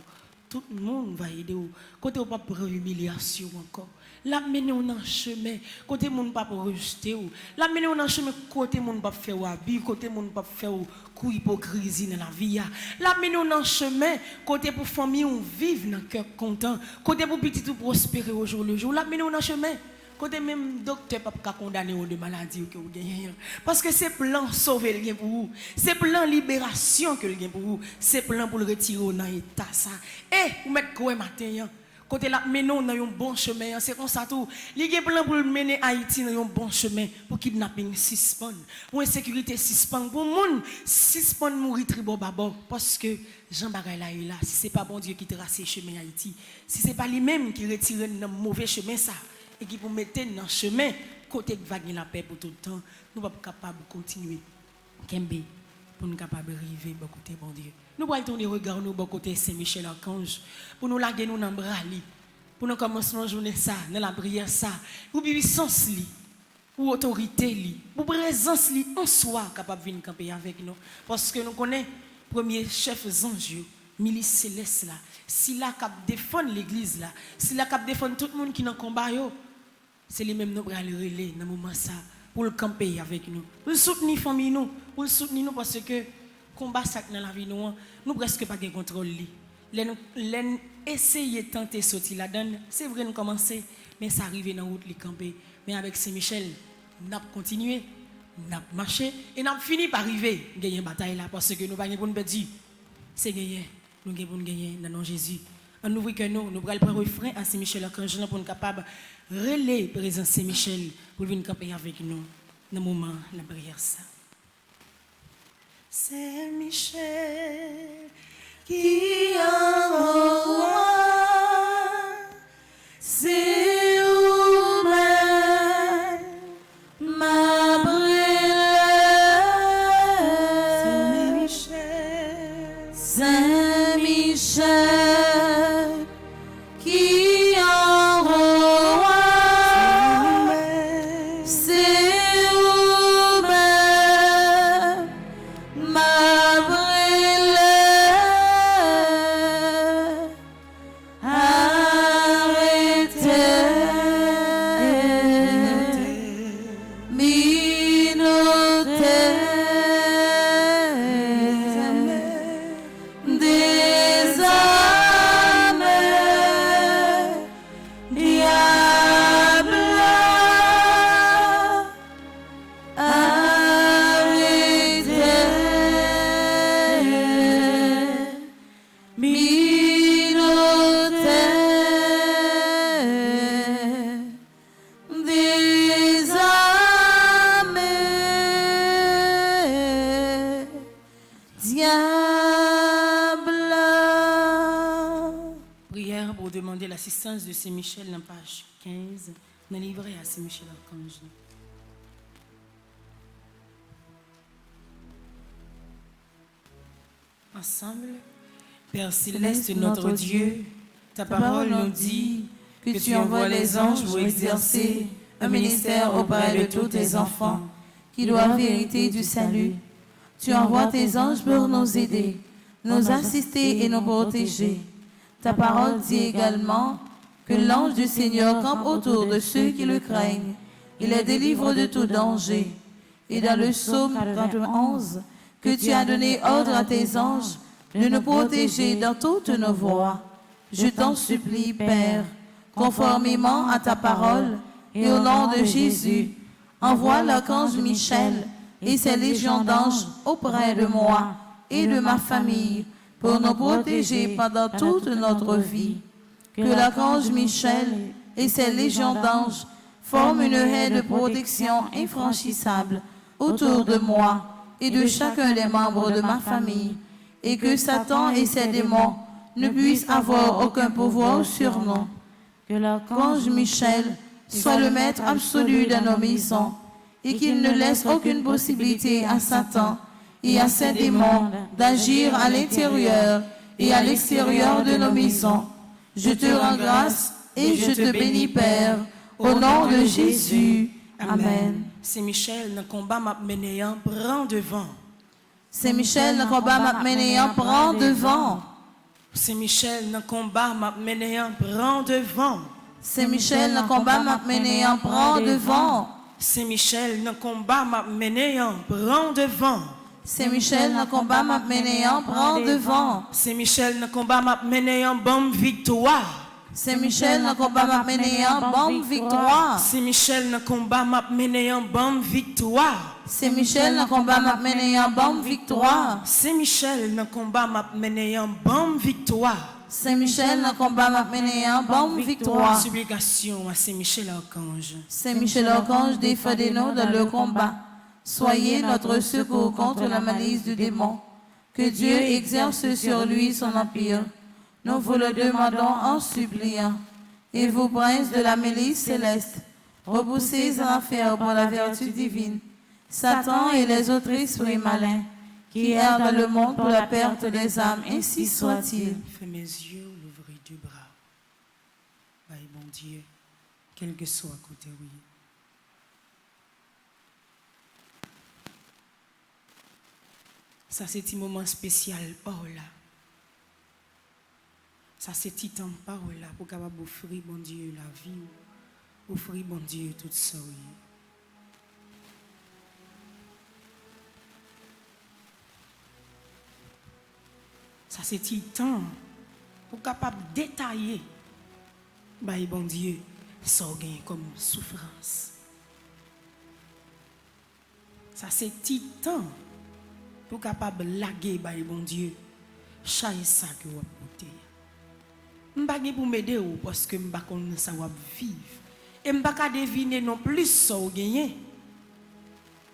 Tout le monde va aider ou côté ou pas pour humiliation encore. La menem dans chemin côté monde pas pour rejeter ou. La menem dans chemin côté monde pas faire ou abus, côté monde pas faire ou coup hypocrisie dans la vie. La menem dans chemin côté pour famille on vivre dans cœur content, côté pour petit tout prospérer au jour le jour. La menem dans chemin côté même docteur pas condamner de maladie que vous gagnez parce que c'est plan sauver le gain pour vous, c'est plan libération que le gain pour vous, c'est plan pour le retirer dans état ça. Et vous mettre quoi matin côté là menon dans un bon chemin, c'est comme ça tout. Il y a plan pour mener Haïti dans un bon chemin pour kidnapping suspend, pour insécurité suspend, pour monde suspend mourir tribo babo parce que Jean Bagay là si c'est pas bon Dieu qui trace chemin Haïti, si c'est pas lui-même qui retire dans mauvais chemin ça et qui vous mettez dans le chemin, côté que va gagner la paix pour tout le temps, nous ne sommes pas capables de continuer. Kembe, pour nous capables de arriver à côté bon Dieu. Nous allons tourner regard nous côté Saint-Michel Archange, pour nous laguer nous dans le bras, pour nous commencer la journée ça, dans la prière ça, pour puissance li, pour autorité li, pour présence li en soi capable de venir camper avec nous. Parce que nous connaissons premier chef ange, milice céleste là, si la cap défendre l'église là, si la cap défendre tout le monde qui est dans le combat yo, c'est les mêmes nous pour aller relayer dans moment ça pour le camper avec nous, pour soutenir famille nous, pour soutenir nous parce que combat ça dans la vie nous presque pas de contrôle li. L'en essayer tenter sortir là-dedans, c'est vrai nous commencer mais ça arrive dans route les camper, mais avec Saint-Michel, n'a continuer, n'a marché et n'a fini par arriver gagner bataille là parce que nous pas pour nous perdre. C'est gagner, nous avons gagner dans le nom de Jésus. On ouvre que nous allons prendre refrain à Saint-Michel Archange pour nous capables de relayer présence Saint-Michel pour venir camper avec nous dans le moment de la prière. Saint-Michel qui envoie, c'est où-même ma prière. Saint-Michel, Saint-Michel qui envoie, c'est où-même ma prière. l'assistance de Saint-Michel dans page 15, dans le livret à Saint-Michel Archange. Ensemble, Père Céleste, notre Dieu, ta parole nous dit que tu envoies les anges pour exercer un ministère auprès de tous tes enfants qui doivent hériter du salut. Tu envoies tes anges pour nous aider, nous assister et nous protéger. Ta parole dit également que l'ange du Seigneur campe autour de ceux qui le craignent. Il les délivre de tout danger. Et dans le psaume 91, que tu as donné ordre à tes anges de nous protéger dans toutes nos voies. Je t'en supplie, Père, conformément à ta parole et au nom de Jésus, envoie l'archange Michel et ses légions d'anges auprès de moi et de ma famille pour nous protéger pendant toute notre vie. Que l'archange Michel et ses légions d'anges forment une haie de protection infranchissable autour de moi et de chacun des membres de ma famille, et que Satan et ses démons ne puissent avoir aucun pouvoir sur nous. Que l'archange Michel soit le maître absolu de nos maisons, et qu'il ne laisse aucune possibilité à Satan et à ses démons d'agir à l'intérieur et à l'extérieur de nos maisons. Je te rends grâce et je te bénis, Père, au nom de Jésus. Amen. C'est Michel, dans le combat m'a mené, prend devant. C'est Michel, dans le combat m'a mené, prend devant. C'est Michel, dans le combat m'a mené, prend devant. C'est Michel, dans le combat m'a mené, prend devant. C'est Michel, dans le combat m'a mené, prend devant. C'est Michel, dans le combat m'a mené, prend devant. C'est Michel, dans le combat m'a mené, bonne victoire. C'est Michel, dans le combat m'a mené, bonne victoire. C'est Michel, dans le combat m'a mené, bonne victoire. C'est Michel, dans le combat m'a mené, bonne victoire. C'est Michel, dans le combat m'a mené, bonne victoire. C'est Michel, dans le combat m'a mené, bonne victoire. Supplication à Saint Michel Archange. Saint Michel Archange, défendez-nous dans le combat. Soyez notre secours contre la malice du démon. Que Dieu exerce sur lui son empire. Nous vous le demandons en suppliant. Et vous, princes de la milice céleste, repoussez en enfer pour la vertu divine Satan et les autres esprits malins qui errent dans le monde pour la perte des âmes, ainsi soit-il. Fais mes yeux, l'ouvrir du bras. Aïe, mon Dieu, quel que soit côté oui. Ça, c'est un moment spécial, parole. Ça, c'est un temps, parole, pour capable offrir, mon Dieu, la vie, offrir, mon Dieu, tout ça, oui. Ça, c'est un temps pour capable détailler, bon Dieu, ça comme souffrance. Ça, c'est un temps pour capable laguer, bon Dieu, chaque ça que vous portez. Je ne vais pas pour m'aider parce que je ne sais pas ça va vivre. Et je ne vais pas deviner non plus ça que vous gagnez.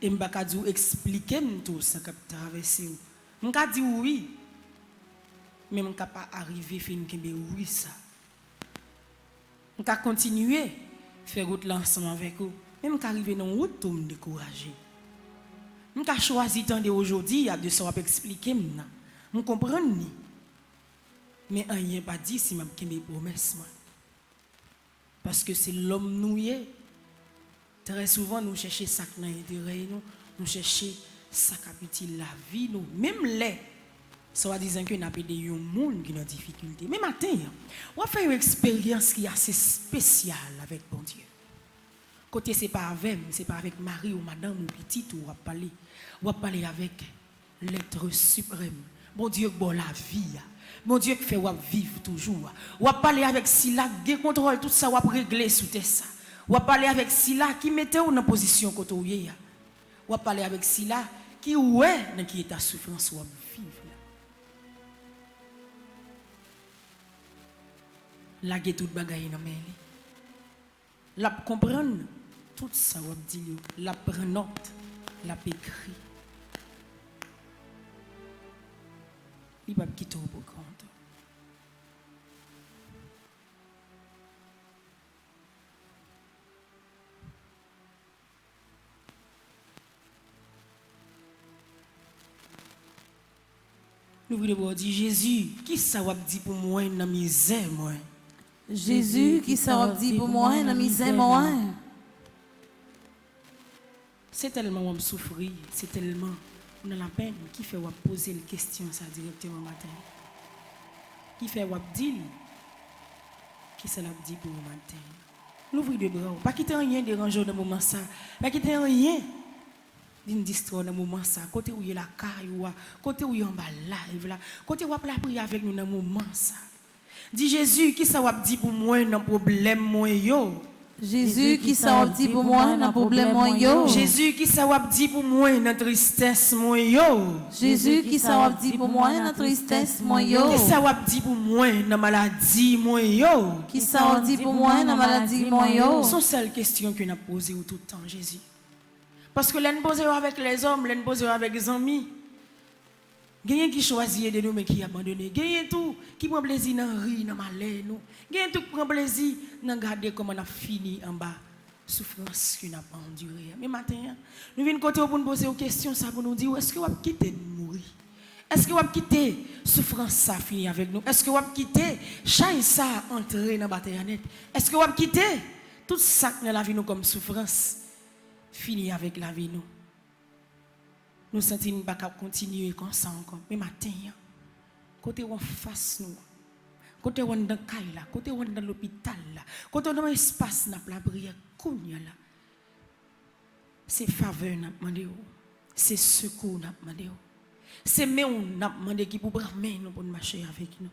Et je ne vais pas expliquer tout ça que vous traversez. Je vais dire oui. Mais je ne vais pas arriver à faire oui ça. Je vais continuer à faire route ensemble avec vous. Mais je vais arriver dans route pour me décourager. Je vais choisir tant aujourd'hui de ça pour expliquer. Je comprends. Mais rien pas dit si je mes promesses. Parce que c'est l'homme nous. Très souvent, nous cherchons ça qui est intérêt, nous cherchons ça qui est la vie. Nous. Même les, soit disant que nous avons des gens qui ont des difficultés. Mais matin, on va faire une expérience qui est assez spéciale avec bon Dieu. Côté, ce n'est pas avec Marie ou madame ou petite ou on va parler avec l'être suprême. Bon Dieu, bon la vie. Mon Dieu qui fait vivre toujours. On va parler avec Sila qui contrôle tout ça, on va régler sous ça. On va parler avec Sila qui mettait en position côté où il y a. On va parler avec Sila qui est dans qui est ta souffrance ou vivre. La gué toute bagaille dans main. La comprendre tout ça on dit la prendre note, la écrit. Il va quitter au compte. Nous voulons dire Jésus, qui ça va dire pour moi dans la misère moi? Jésus, qui ça va dire pour moi dans la misère moi? C'est tellement on souffrir, c'est tellement on a la peine qui fait poser la question ça directement matin. Qui fait dire qui ça l'a dit pour le matin. L'ouvrir de bras, pas quitter rien dérangeant dans moment ça, pas quitter rien d'une distraire dans moment ça, côté où il y a la caille ou côté où il y a en bas live là, côté où il a prier avec nous dans moment ça. Dis Jésus qui ça va dire pour moi dans problème moi yo. Jésus qui ça dit pour moi dans problème moi yo. Jésus qui ça dit pour moi dans tristesse moi yo. Jésus qui ça dit pour moi dans tristesse moi yo. Qui ça dit pour moi dans maladie moi yo. Qui ça dit pour moi dans maladie moi yo. C'est seule question que n'a posée tout le temps Jésus. Parce que l'on pose avec les hommes, l'on pose avec les amis. Gagne qui choisit de nous mais qui abandonne. Gagne tout qui prend plaisir dans rire, dans malheur nous. Gagne tout qui prend plaisir dans regarder comment on a fini en bas. Souffrance qu'on n'a pas endurée. Mais maintenant, nous venons côté pour nous poser une question ça pour nous dire est-ce que vous avez quitté de mourir? Est-ce que vous avez quitté souffrance ça fini avec nous? Est-ce que vous avez quitté chaîne ça entrer dans la bataille net? Est-ce que vous avez quitté tout ça dans la vie nous comme souffrance fini avec la vie nous? Nous sentons pas capable continuer comme ça encore. Mais matin, côté on face nous, côté on dans caille là, côté on dans l'hôpital là, côté on dans espace n'a la prière kounya là. C'est faveur n'a demandé, c'est secours n'a demandé. C'est mais on n'a demandé qui pour prendre nous pour marcher avec nous.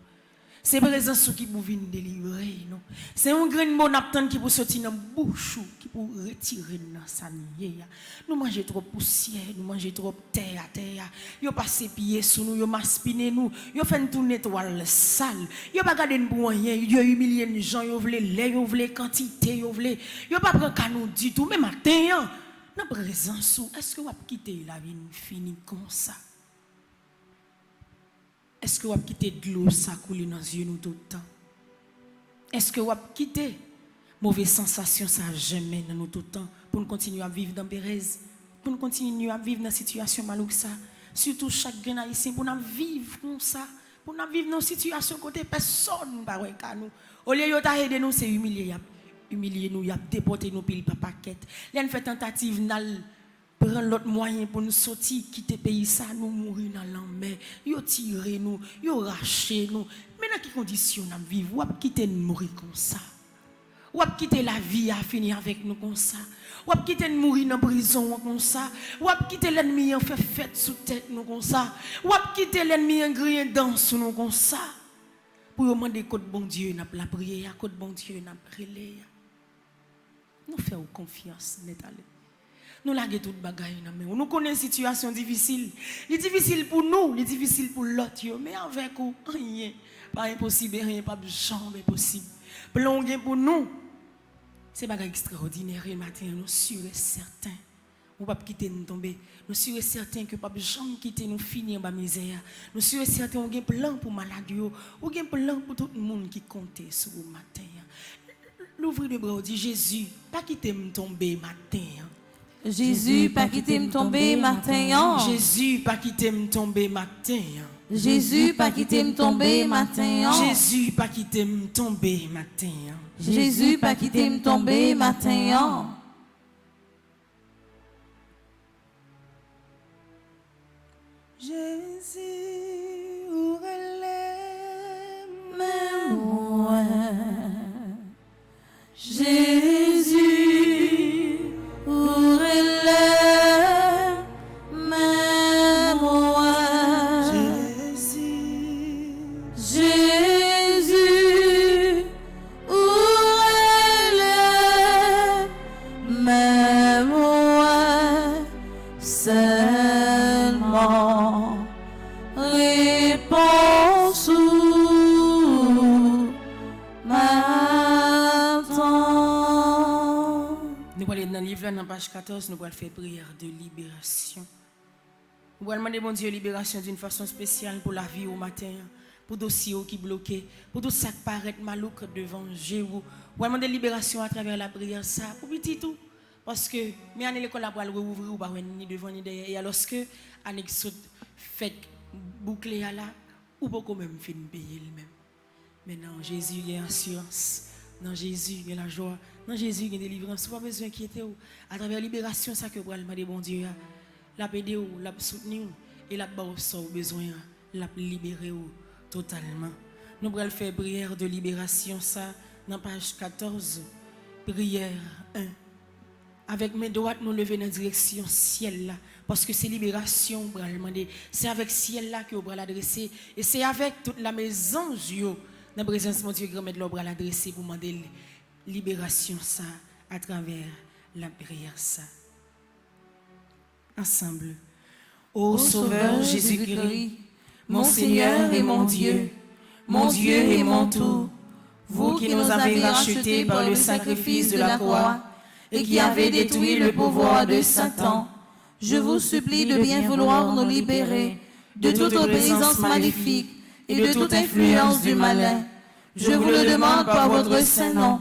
C'est présence qui pour venir délivrer nous. C'est un grain de bon attendre qui pour sortir dans bouche qui pour retirer dans sa nier. Nous mangeons trop poussière, nous mangeons trop terre à terre. Yo passe pied sous nous, yo maspiner nous, yo fait tout nettoyer sale. Yo pas garder pour rien, yo humilier les gens, yo vle lait, yo vle quantité, yo pas prendre canou du tout. Mais matin, dans présence est-ce que vous avez quitté la vie finie comme ça? Est-ce que vous avez quitté de l'eau ça couler dans les yeux nous tout le temps? Est-ce que vous avez quitté mauvaise sensation ça jamais dans nous tout le temps pour nous continuer à vivre dans Pérez, pour nous continuer à vivre dans une situation malouque ça, surtout chaque grain haïtien pour nous vivre comme ça, pour nous vivre dans une situation côté personne pas ouais nous. Au lieu de aider nous c'est humilier nous, y a déporté nous pile par paquet. L'en fait tentative n'al prendre l'autre moyen pour nous sortir quitter pays ça nous mourir dans l'enfer yo tirer nous yo racher nous mais dans quelles conditions nous vivre ou quitter nous mourir comme ça ou quitter la vie à finir avec nous comme ça ou quitter nous mourir dans prison comme ça ou quitter l'ennemi en fait fête sous tête nous comme ça ou quitter l'ennemi en grien dans sous nous comme ça pour demander côté bon Dieu n'a la prière côté bon Dieu n'a prier nous faisons confiance net aller. Nous laguer toute bagaille mais nous connaissons une situation difficile. C'est difficile pour nous, c'est difficile pour l'autre mais avec nous rien pas impossible, rien pas jamais possible. Plongé pour nous. C'est bagaille extraordinaire le matin nous sûr et certain. On va pas quitter nous tomber. Nous sûr et certain que pas jamais quitter nous finir en misère. Nous sûr et certain on a un plan pour maladie, on a un plan pour tout le monde qui compte sur le matin. L'ouvrir le bras dit Jésus, pas quitter me tomber matin. Jésus, pas quitter me tomber matin. Jésus, pas quitter me tomber matin. Jésus, pas quitter me tomber matin. Jésus, pas quitter me tomber matin. Jésus, pas quitter me tomber matin. Jésus, où est moi? Jésus, où est moi? Jésus, Jésus, où est moi? Seulement réponse m'attend. nous allons dans le livre, dans page 14, nous allons faire prière de libération. Nous allons demander, mon Dieu, libération d'une façon spéciale pour la vie au matin, pour dossier qui bloqué, pour tout ça qui paraît malouk devant Dieu. Nous allons demander libération à travers la prière, ça, pour petit tout. Parce que, mais à l'école, on va rouvrir, ou pas ni devant ni derrière. Et alors que, anecdote fait boucler là, ou pas quand même fin payer lui-même. Mais non, Jésus, il y a assurance. Dans Jésus, il y a la joie. Dans Jésus, il y a délivrance. Pas besoin d'inquiéter. À travers la libération, ça que vous allez demander, bon Dieu, la aider, la soutenir, et la besoin, la libérer totalement. Nous allons faire prière de libération, ça, dans page 14, prière 1. Avec mes droites, nous lever dans la direction ciel là. Parce que c'est libération, on va demander. C'est avec ciel là que vous allez l'adresser. Et c'est avec toute la maison, dans la présence de mon Dieu, que vous allez l'adresser pour demander libération ça à travers la prière ça. Ensemble. Ô Sauveur Jésus-Christ, mon Seigneur et mon Dieu et mon tout, vous qui nous avez rachetés par le sacrifice de la croix, et qui avez détruit le pouvoir de Satan. Je vous supplie de bien vouloir nous libérer de toute obéissance maléfique et de toute influence du malin. Je vous le demande par votre saint nom.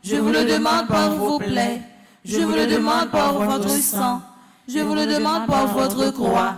Je vous le demande par vos plaies. Je vous le demande par votre sang. Je vous le demande par votre croix.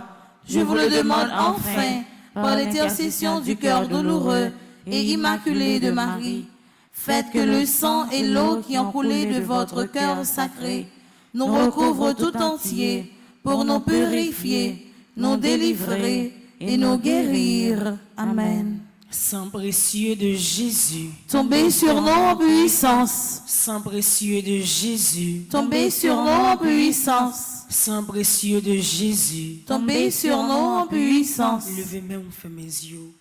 Je vous le demande enfin par l'intercession du cœur douloureux et immaculé de Marie. Faites que le sang et l'eau qui ont coulé de votre cœur sacré nous recouvrent tout entier pour nous purifier, nous délivrer et nous guérir. Amen. Sang précieux de Jésus, Tombez sur nous en puissance. sang précieux de Jésus, Tombez sur nous en puissance. sang précieux de Jésus. Tombez sur nous en puissance. Levez mes mains, fermez mes yeux.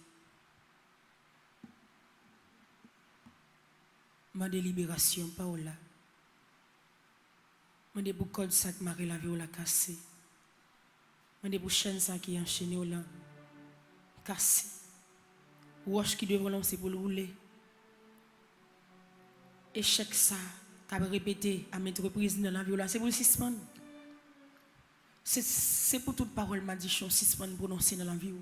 Ma délibération, Paola. Ma de pour code ça que Marie la vie ou la cassé. Ma de pour chaîne ça qui est enchaîné ou la cassé. Roche qui devrait lancer pour le rouler. Échec ça, qu'a répété à maintes reprises dans la vie ou là, c'est pour le suspendre. C'est pour toute parole malédiction suspendre prononcée dans la vie ou.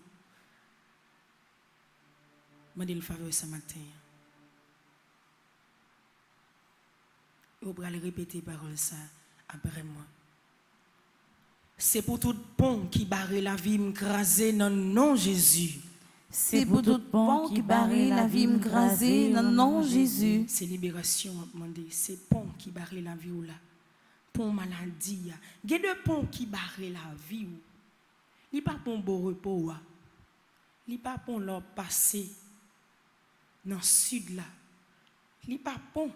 Ma de le faveur ce matin. Vous allez répéter parole ça après moi. C'est pour tout pont qui barre la vie m'craser dans le nom Jésus. C'est pour tout pont qui barre la vie m'craser dans le nom Jésus. C'est libération à demander. C'est pont qui barre la vie ou là. Pont maladie. Il y a deux ponts qui barrent la vie ou. Il n'y a pas pont beau repos. Il n'y a pas pont leur passé dans le sud là. Il n'y a pas pont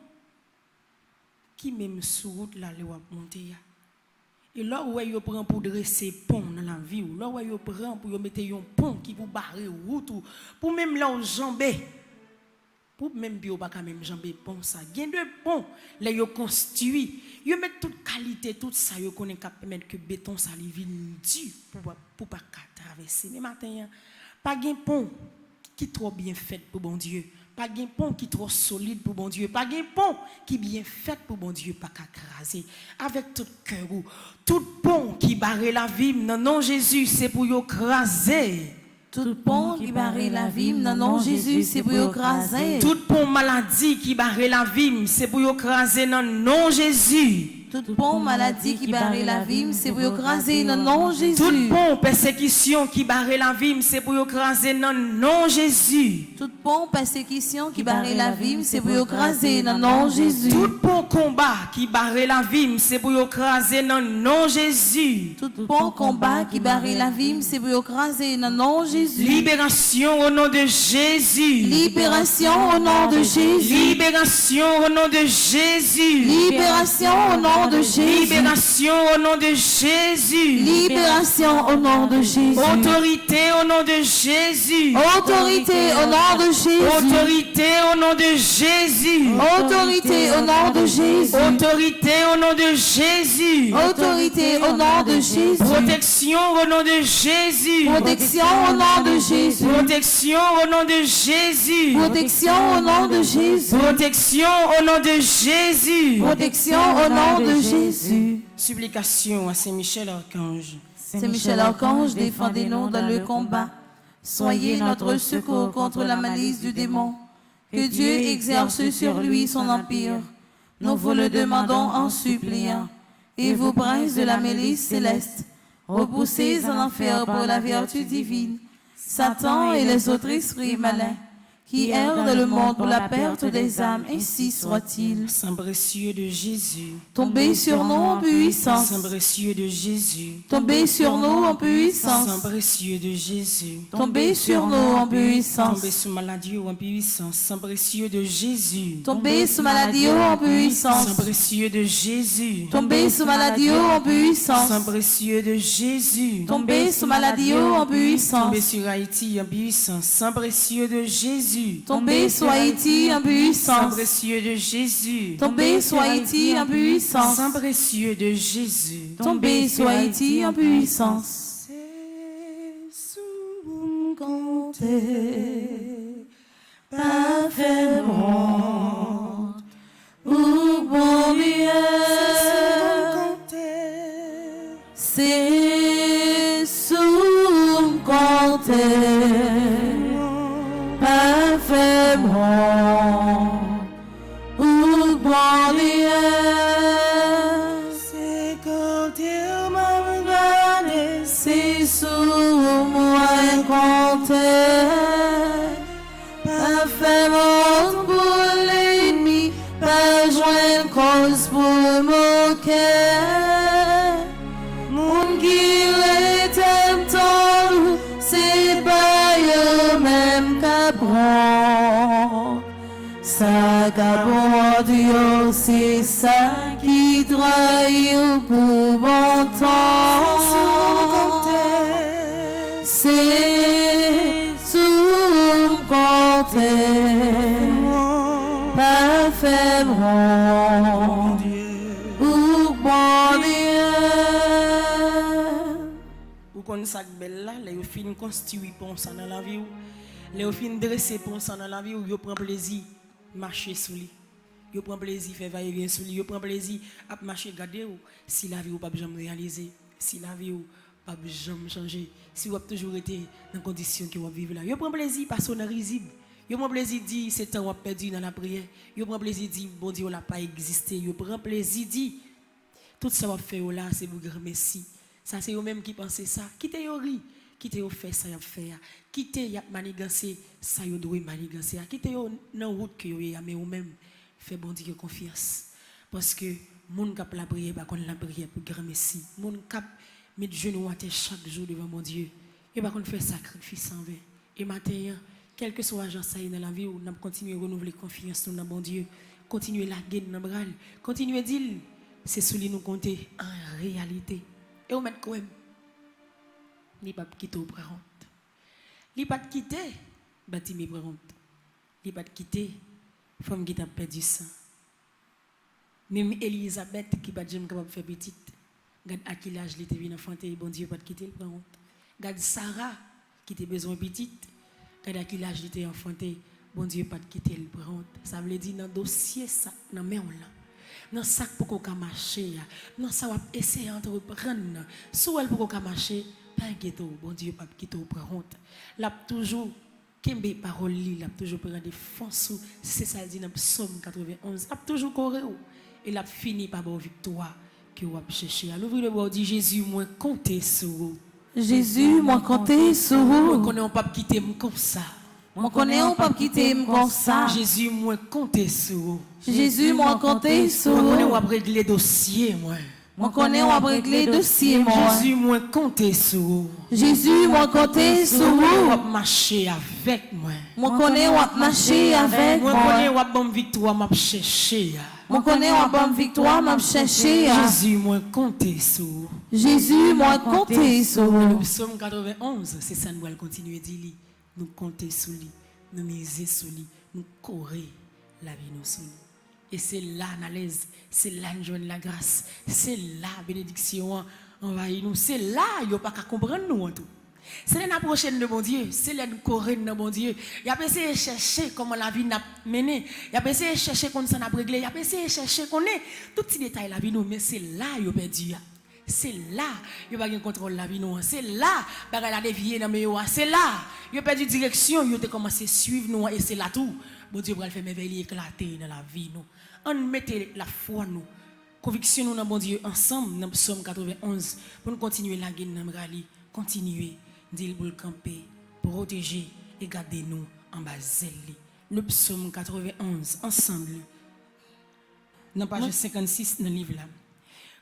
qui même sur route là le va monter. Et là où vous prend pour dresser pont dans la vie ou là où vous prend pour mettre un pont qui vous barrer route ou pour même là où jambé pour même bio pas quand même jambé pont ça gain de pont là yo construit yo met toute qualité tout ça yo connaît cap permettre que béton ça li vinn dur pour pas traverser mais matin pas gain pont qui trop bien fait pour bon Dieu. Pas un pont qui est trop solide pour bon Dieu. Pas un pont qui est bien fait pour bon Dieu. Pas qu'à craser. Avec tout cœur. Tout pont qui barre la vie, non, non, Jésus, c'est pour y craser. Tout pont qui barre la vie, non, non, Jésus, c'est pour y craser. Tout pont maladie qui barre la vie, c'est pour y craser, non, non, Jésus. Tout pont maladie qui barre la vie, c'est pour y craser, non, non, Jésus. Tout pont persécution qui barre la vie, c'est pour y craser, non, non, Jésus. Tout pont persécution qui barre la vie, c'est pour y craser, non, non, Jésus. Tout pont combat qui barre la vie, c'est pour y craser, non, non, Jésus. Tout pont combat qui barre la vie, c'est pour y craser, non, non, Jésus. Libération au nom de Jésus. Libération au nom de Jésus. Libération au nom de Jésus. Libération au nom de Jésus. Libération au nom de Jésus. Libération au nom de Jésus. Autorité au nom de Jésus. Autorité au nom de Jésus. Autorité au nom de Jésus. Autorité au nom de Jésus. Autorité au nom de Jésus. Autorité au nom de Jésus. Protection au nom de Jésus. Protection au nom de Jésus. Protection au nom de Jésus. Protection au nom de Jésus. Protection au nom de Jésus. Protection au nom de Jésus. Supplication à Saint-Michel Archange. Saint Michel Archange, défendez-nous dans le combat. Soyez notre secours contre la malice du démon. Que Dieu exerce sur lui son empire. Nous vous le demandons en suppliant. Et vous, princes de la milice céleste, repoussez en enfer pour la vertu divine Satan et les autres esprits malins qui errent dans le monde pour la perte des âmes, ainsi soit-il. Saint précieux de Jésus. Tombez sur nous en puissance. Saint précieux de Jésus. Tombez sur nous en puissance. Saint précieux de Jésus. Tombez sur nous en puissance. Tombez sous maladie ou en puissance. Saint précieux de Jésus. Tombez sous maladie ou en puissance. Saint précieux de Jésus. Tombez sous maladie ou en puissance. Saint précieux de Jésus. Tombez sous maladie ou en puissance. Tombez sur Haïti en puissance. Saint précieux de Jésus. Tombez sur Haïti en Saint puissance. précieux de Jésus. Tombez sur Haïti en puissance. Saint précieux de Jésus. Tombez sur Haïti en puissance. C'est sous compter, Parfaitement, ou bon Dieu. C'est sous compter parfaitement ou bon c'est quand il m'a regardé, c'est sous moi compter parfaitement pour l'ennemi, pas joindre cause pour moquer. Mon qui l'était temps, c'est pas eux-mêmes qu'apprend. Ça qu'apprend Dieu, c'est ça qui trahit pour bon temps. C'est sous compter parfaitement ou bon Dieu. Ou qu'on sac belle là, les fin construit pour ça dans la vie, les fin dresser pour ça dans la vie, yo prend plaisir marcher sous lui. Yo prend plaisir faire vailler sous lui, yo prend plaisir à marcher garder ou si la vie ou pas jamais réaliser, si la vie ou pas jamais changer, si vous avez toujours été dans condition que vous vivez là. Yo prend plaisir parce qu'on est risible. Yo prend plaisir dire c'est temps on perdu dans la prière. Yo prend plaisir dire bon Dieu n'a pas existé. Yo prend plaisir dire tout ça va faire là c'est pour grand merci. Ça c'est eux même qui pensent ça. Quittez yo ri, quittez yo faire ça y a faire. Quittez y a manigancer ça yo doit manigancer. Quittez yo dans route que yo y a mais ou même fait bon Dieu confiance parce que moun k'ap la prière pas qu'on la prière pour grand merci. Moun k'ap mettre genou à terre chaque jour devant mon Dieu. Et pas qu'on fait sacrifice en vain. Et matin quel que soit l'agence dans la vie, on continue à renouveler confiance dans bon Dieu, continuer la guerre dans le bras, continuer à dire, c'est ce qui nous compter en réalité. Et on met quand même, il n'est pas quitter au prend honte. Il n'est pas quitter, bâti mes prend honte. Il n'est pas quitter, femme qui t'a perdu sang. Même Elisabeth qui pas jamais capable de faire petite, regarde à quel âge elle était venue enfanter, bon Dieu pas quitter, il prend honte. Regarde Sarah qui était besoin petite. Quand il a été enfanté, bon Dieu pas de quitter le prendre. Ça veut dire dans le dossier ça dans main là. Dans sac pour qu'on marcher, dans ça va essayer d'entreprendre. Soit elle pour qu'on marcher, pas inquiéter, bon Dieu pas de quitter le prendre. Là toujours kembe parole li, là toujours prendre des forces, c'est ça dit dans Psaume 91. Là toujours courir et là fini par bonne victoire que vous chercher. Alors vous le dit Jésus moi compter sur vous. Jésus, moi compter sur vous. Moi connais on pas quitter comme ça. Moi connais on pas quitter comme ça. Jésus, moi compter sur vous. Jésus, moi compter sur vous. Moi connais on va régler dossier moi. Moi connais on va régler dossier moi. Jésus, moi compter sur vous. Jésus, moi compter sur vous. On va marcher avec moi. Moi connais on va marcher avec moi. Moi connais on va bonne victoire m'a chercher. Moi connais on bonne victoire m'a chercher. Jésus, moi compter sur vous. Jésus, moi compter sur vous. Le psaume 91, c'est ça nous allons continuer à dire. Nous compter sur lui, nous miser sur lui, nous courir la vie nous sur lui. Et c'est là l'analyse, c'est là nous joignons la grâce, c'est là bénédiction envahit nous, c'est là il pas qu'à comprendre nous en tout. C'est la prochaine de mon Dieu, c'est la courir de mon Dieu. Il a essayé de chercher comment la vie n'a mené, il a essayé de chercher comment ça n'a réglé, il a essayé de chercher qu'on est tout ces détails la vie nous, mais c'est là il a perdu. C'est là, il n'y a pas de contrôle la vie. C'est là, il a dévié dans mes yeux. C'est là, il a perdu direction. Il a commencé à suivre nous. Et c'est là tout. Bon Dieu, va faire merveille éclater dans la vie. Nous. On mette la foi, nous. Conviction, nous, dans bon Dieu, ensemble, dans Psaume 91, pour nous continuer la guerre dans le rallye. Continuer, dire pour le camper, protéger et garder nous en bas. Le Psaume 91, ensemble. Dans page 56 dans le livre là.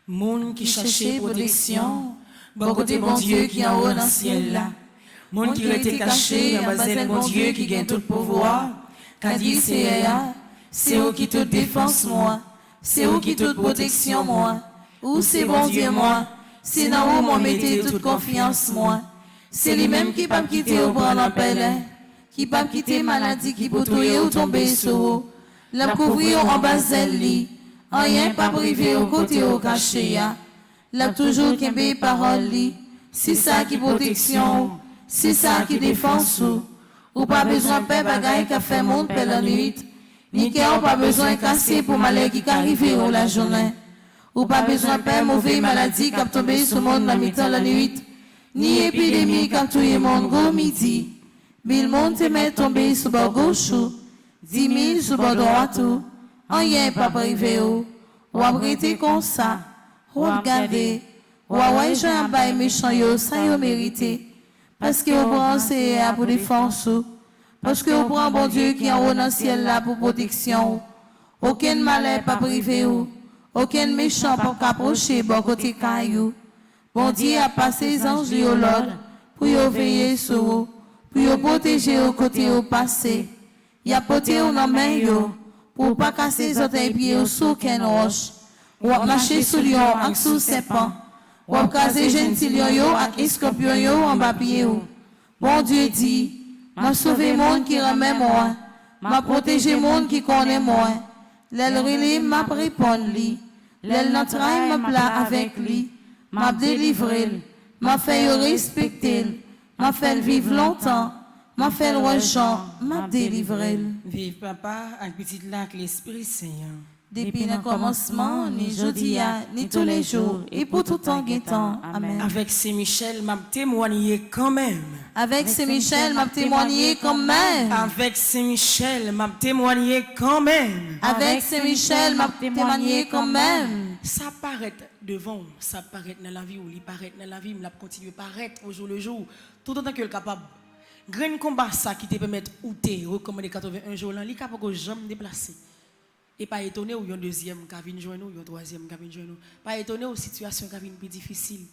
Moun qui cherchait protection, bon côté bon Dieu qui en haut dans le ciel là. Moun qui était caché, en bas bon Dieu qui gagne tout pouvoir. Qu'a dit c'est eux qui te défense moi, c'est eux qui te protection moi. Ou c'est bon Dieu moi, c'est dans où moi mettez toute confiance moi. C'est lui-même qui pas me quitter au bras en pelle, qui pas me quitter maladie qui peut touiller ou tomber sur vous. La couvrir en bas li. Rien pas privé au côté au caché ya. L'a toujours kembe parole li. C'est ça qui protection, c'est ça qui défense ou pas besoin de bagaille qu'a fait monde pour la nuit. Ni qu'on pas besoin de casser pour malheur qui arrive au la journée. Ou pas besoin de mauvaise maladie qui a tombé sur le monde la mi-temps la nuit. Ni épidémie qui a tué le monde au midi. 1000 monde te met tombé sur le bord gauche. 10 000 sur le bord droit. Rien pas privé. Ou arrêter comme ça. Ou regarder. Ou ouais, j'ai un bail méchant, ça y mérité. Parce que vous pensez à pour défense. Parce que vous prenez bon Dieu qui est en haut dans le ciel là pour protection. Aucun malheur pas privé. Aucun méchant pas approcher bon côté caillou. Bon Dieu a passé les anges au Lord pour y veiller sur vous, pour y protéger au côté au passé. Il a porté au nom main yo pour pas casser les autres pieds sous qu'un roche. Ou marcher sous lion et sous serpent. Ou caser gentil lion yo et scorpion yo en bas pied. Bon Dieu dit, m'a sauvé monde qui remet moi, m'a protégé monde qui connaît moi. L'elle relève m'a répondre lui. L'elle n'entraille m'a plat avec lui, m'a délivré, m'a fait respecter, m'a fait vivre longtemps, m'a fait rejeter, m'a délivré. Vive papa, avec petite là, que l'Esprit Saint. Depuis le commencement, ni jeudi, ni tous les jours, et pour tout temps guettant. Amen. Avec Saint-Michel, m'a témoigné quand même. Avec Saint-Michel, m'a témoigné quand même. Avec Saint-Michel, m'a témoigné quand même. Avec Saint-Michel, m'a témoigné quand même. Ça paraît devant, ça paraît dans la vie, ou il paraît dans la vie, mais la continue à paraître au jour le jour, tout autant que le capable. Grand combat ça qui te permet ou te recommander 81 jours là, il est capable de jamais déplacer. Et pas étonné ou un deuxième qui vient joindre nous, un troisième qui vient joindre nous. Pas étonné aux situations qui viennent plus difficiles.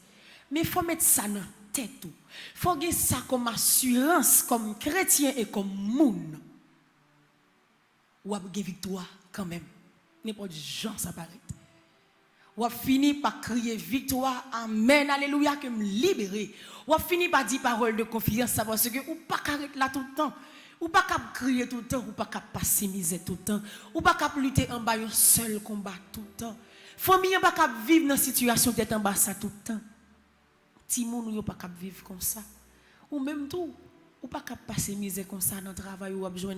Mais il faut mettre ça dans la tête. Il faut avoir ça comme assurance, comme chrétien et comme monde. Ou avoir victoire quand même. N'importe gens ça paraît. Ou a fini par crier victoire, amen, alléluia, que me libérer. Ou a fini par dire parole de confiance, parce que ou pas arrêter là tout le temps. Ou pas qu'à crier tout le temps, ou pas qu'à passer misère tout le temps, ou pas qu'à lutter en bas un seul combat tout le temps. Famille pas qu'à vivre dans une situation d'être en bas ça tout le temps. Ti moun ou pas qu'à vivre comme ça. Ou même tout, ou pas qu'à passer misère comme ça dans le travail ou à besoin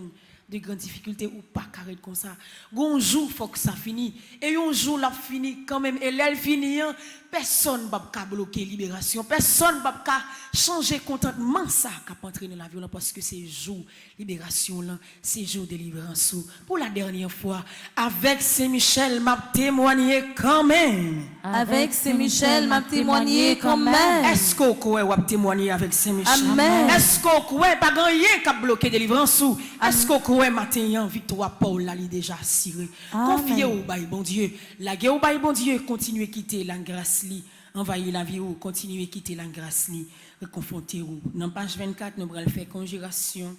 de grandes difficultés ou pas carré comme ça. Un jour faut que ça finisse et un jour la fini quand même et l'elle finit personne va pas bloquer libération, personne va pas changer contentement ça qui entrer dans la violence parce que c'est jour libération là, c'est jour délivrance. Pour la dernière fois avec Saint-Michel m'a témoigné quand même. Avec Saint-Michel m'a témoigné quand même. Est-ce que vous avez témoigné avec Saint-Michel? Amen. Est-ce que vous n'avez pas rien qui a bloqué délivrance? Est-ce que vous avez matin victoire Paul là déjà assuré? Confiez au bail bon Dieu. La guerre au bail bon Dieu, continuez à quitter la grâce li, envahir la vie ou continuez à quitter la grâce li, reconforter ou. Dans page 24 nous allons faire conjuration.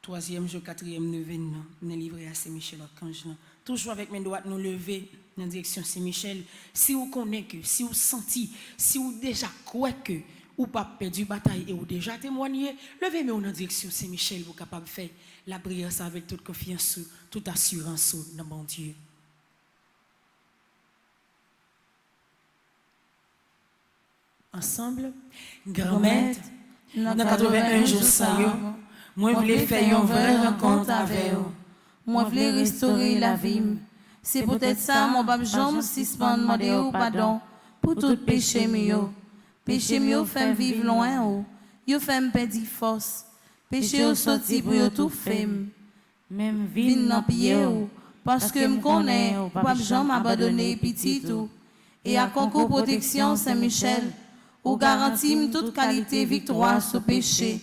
Troisième jour, quatrième neuvaine, nous livré à Saint-Michel Archange. Toujours avec mes doigts nous lever dans la direction Saint-Michel. Si vous connaissez que, si vous sentez, si vous déjà croyez que, ou pas perdu bataille et ou déjà témoigné, levez-moi dans la direction Saint-Michel, vous capable de faire la prière avec toute confiance, toute assurance dans mon Dieu. Ensemble, grand-mère, dans 81 jours ça y est, moi je voulais faire une vraie rencontre avec vous. Moi je voulais restaurer la vie. C'est peut-être ça mon pape Jean suspend demander au pardon pour tout péché mieux. Péché mieux fait vivre loin ou yo fait perdre force. Péché au sorti pour yo tout fait. Même vin dans pied ou parce que me connais pape Jean m'a abandonné petit tout. Et à concours protection Saint-Michel ou garantit toute qualité victoire sur péché.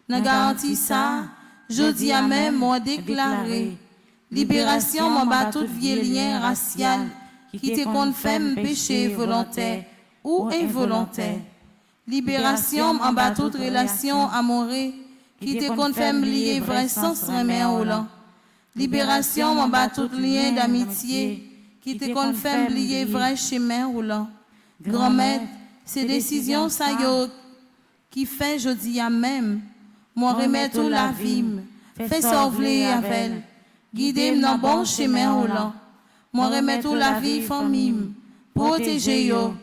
Nan garantit ça, je dis à même moi déclaré libération m'en bat tout vieux lien racial qui te confirme péché volontaire ou involontaire. Libération m'en bat toute relation amoureuse qui te confirme lié vrai sens remè au lan. Libération m'en bat tout lien d'amitié qui te confirme lié vrai chemin roulant. Grand-mère, ces décisions ça yo qui fait je dis à même moi remettre tout la vie, fais sauver avec elle, guider dans bon chemin roulant. Moi remettre tout la vie famille, protéger yo,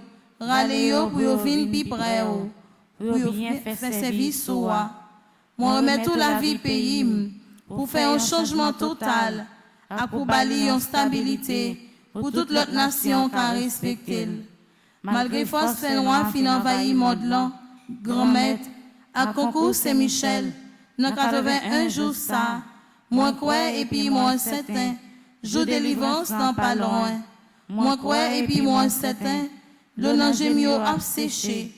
râler yo pour yo vinn pi près yo, pour yo faire service soi. Moi remettre tout la vie pays pour faire un changement total à Koubali en stabilité, pour toute l'autre nation qu'a respecté. Malgré force fait loin, fin envahi Modelan, grand maître, à concours Saint-Michel, dans 81 jours ça, moi quoi et puis moi certain, jour délivrance dans pas loin. Moi quoi et puis moi certain, le danger mieux a séché.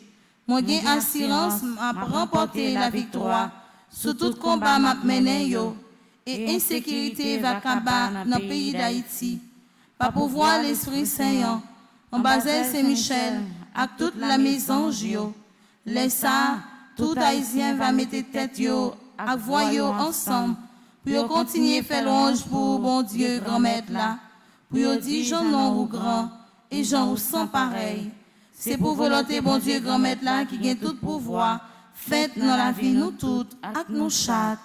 Moi gain assurance m'a remporté la victoire, sous tout combat m'a mené yo, et insécurité va cabar dans le pays d'Haïti. Pas pouvoir l'Esprit Saint, en Basel Saint-Michel, à toute la maison Jio. Laisse ça, tout Haïtien va mettre tête yo, à voix yo ensemble, pour continuer faire louange pour bon Dieu, grand maître là, pour dire j'en non ou grand, et j'en ou sans pareil. C'est pour volonté bon Dieu, grand maître là, qui gagne tout pouvoir, faites dans la vie nous toutes, avec nous chaque.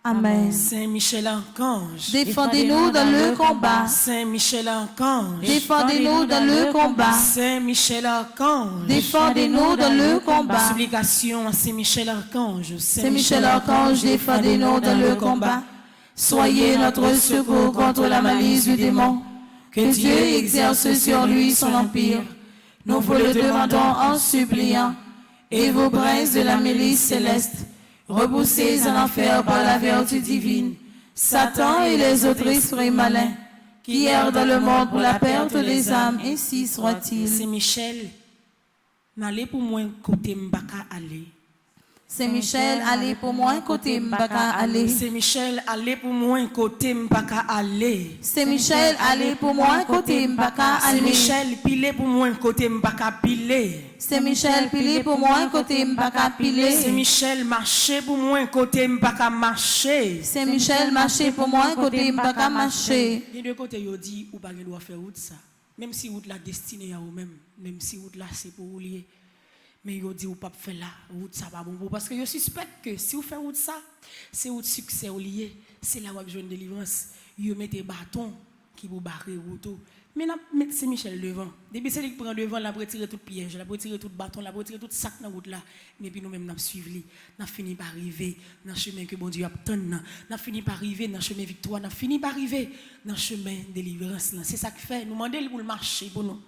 Amen. Saint-Michel Archange, défendez-nous dans le combat. Saint-Michel Archange, défendez-nous dans le combat. Saint-Michel Archange, défendez-nous dans le combat. Supplication à Saint-Michel Archange, Saint-Michel Archange, défendez-nous dans le combat. Soyez notre secours contre la malice du démon. Que Dieu exerce sur lui son empire. Nous vous le demandons en suppliant. Et vos princes de la milice céleste, repoussés en enfer par la vertu divine, Satan et les autres esprits malins, qui errent dans le monde pour la perte des âmes, ainsi soit-il. Saint-Michel, n'allez pour moi côté m'baka aller. Saint-Michel, allez pour moi côté m'baka aller. Saint-Michel, allez pour moi côté m'baka aller. Saint-Michel, allez pour moi côté m'baka aller. Saint-Michel, pilez pour moi côté m'baka piler. Saint-Michel, pilez pour moi côté m'baka piler. Saint-Michel, marchez pour moi côté m'baka marcher. Saint-Michel, marchez pour moi côté m'baka marcher. Les deux côtés yo dit ou pas doit faire route ça. Même si route la destinée à vous-même, même si route là c'est pour vous lier. Mais yo dit ou pas faire là, route ça pas bon parce que yo suspecte que si vous faites route ça, c'est route succès ou lié, c'est là où vous joindre délivrance. Yo mettez bâton qui vous barrer route. Mais n'a mettre Saint-Michel devant. Depuis c'est lui qui prend devant, la retirer tout piège, la retirer tout bâton, la retirer tout sac dans route là. Mais puis nous même n'a suivre lui, n'a fini par arriver dans le chemin que bon Dieu a tendre, n'a fini par arriver dans le chemin victoire, n'a fini par arriver dans le chemin délivrance là. C'est ça qui fait nous demander pour le marcher pour nous.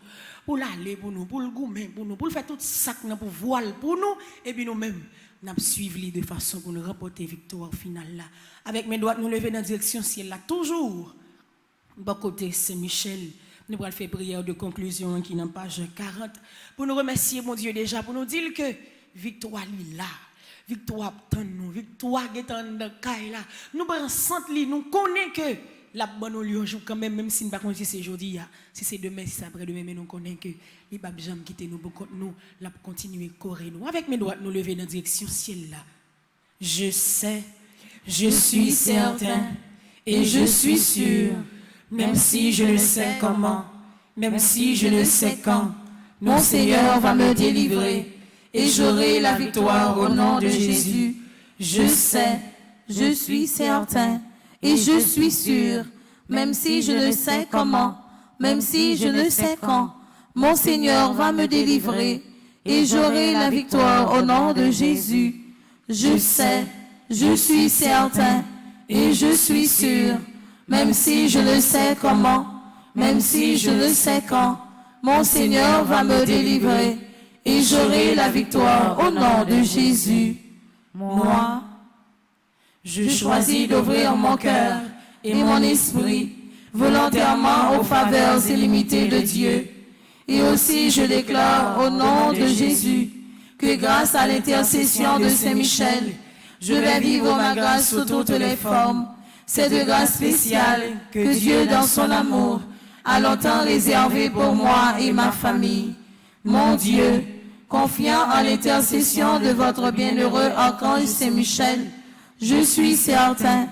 Pour l'aller pour nous, pour le gourmet pour nous, pour le faire tout ça pour voile pour nous, et puis nous-mêmes, nous suivons de façon pour nous remporter victoire finale là. Avec mes doigts, nous lever dans la direction ciel là, toujours. Bon côté Saint-Michel, nous allons faire prière de conclusion qui est dans page 40, pour nous remercier mon Dieu déjà, pour nous dire que victoire est là. Victoire attend nous, victoire est dans le cas là. Nous pensons nous connaissons que la bonne lieu jour quand même si nous pas si c'est aujourd'hui si c'est demain si c'est après-demain mais nous connaissons que les pas jamais quitter nous pour nous la continuer courir nous avec mes doigts nous lever dans direction ciel là. Je sais, je suis certain et je suis sûr, même si je ne sais comment, même si je ne sais quand, mon Seigneur va me délivrer et j'aurai la victoire au nom de Jésus. Je sais, je suis certain et je suis sûr, même si je ne sais comment, même si je ne sais quand, mon Seigneur va me délivrer et j'aurai la victoire au nom de Jésus. Je sais, je suis certain et je suis sûr, même si je ne sais comment, même si je ne sais quand, mon Seigneur va me délivrer et j'aurai la victoire au nom de Jésus. Moi, je choisis d'ouvrir mon cœur et mon esprit volontairement aux faveurs illimitées de Dieu. Et aussi je déclare au nom de Jésus que grâce à l'intercession de Saint-Michel, je vais vivre ma grâce sous toutes les formes. C'est de grâce spéciale que Dieu dans son amour a longtemps réservé pour moi et ma famille. Mon Dieu, confiant en l'intercession de votre bienheureux archange Saint-Michel, je suis certain,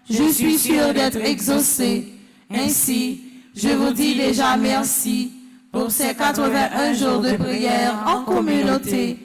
je suis sûr d'être exaucé. Ainsi, je vous dis déjà merci pour ces 81 jours de prière en communauté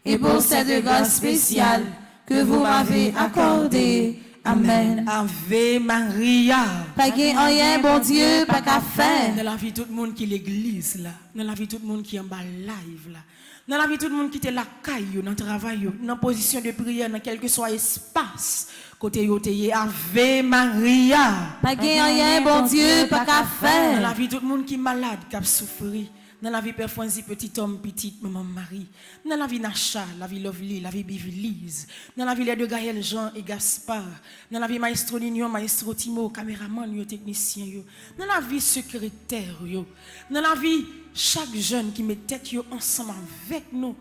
et pour cette grâce spéciale que vous m'avez accordée. Amen. Ave Maria. Pas gain rien, bon Dieu, pas qu'à faire. Dans la vie, tout le monde qui l'église là. Dans la vie, tout le monde qui est en bas live là. Dans la vie, tout le monde qui est la caille, dans le travail, dans la position de prière, dans quel que soit espace. Côté yoté, Ave Maria. Pas gain rien, bon Dieu, pas qu'à Dans faire. la vie, tout le monde qui est malade, qui a souffert. Dans la vie, Père Franzi, petit homme, petite maman Marie. Dans la vie, Nacha, la vie Lovely, la vie Bivilise. Dans la vie, les deux Gaël, Jean et Gaspard. Dans la vie, Maestro Nignon, Maestro Timo, caméraman, yo, technicien, yo. Dans la vie, secrétaire, yo. Dans la vie, chaque jeune qui met tête yo ensemble avec nous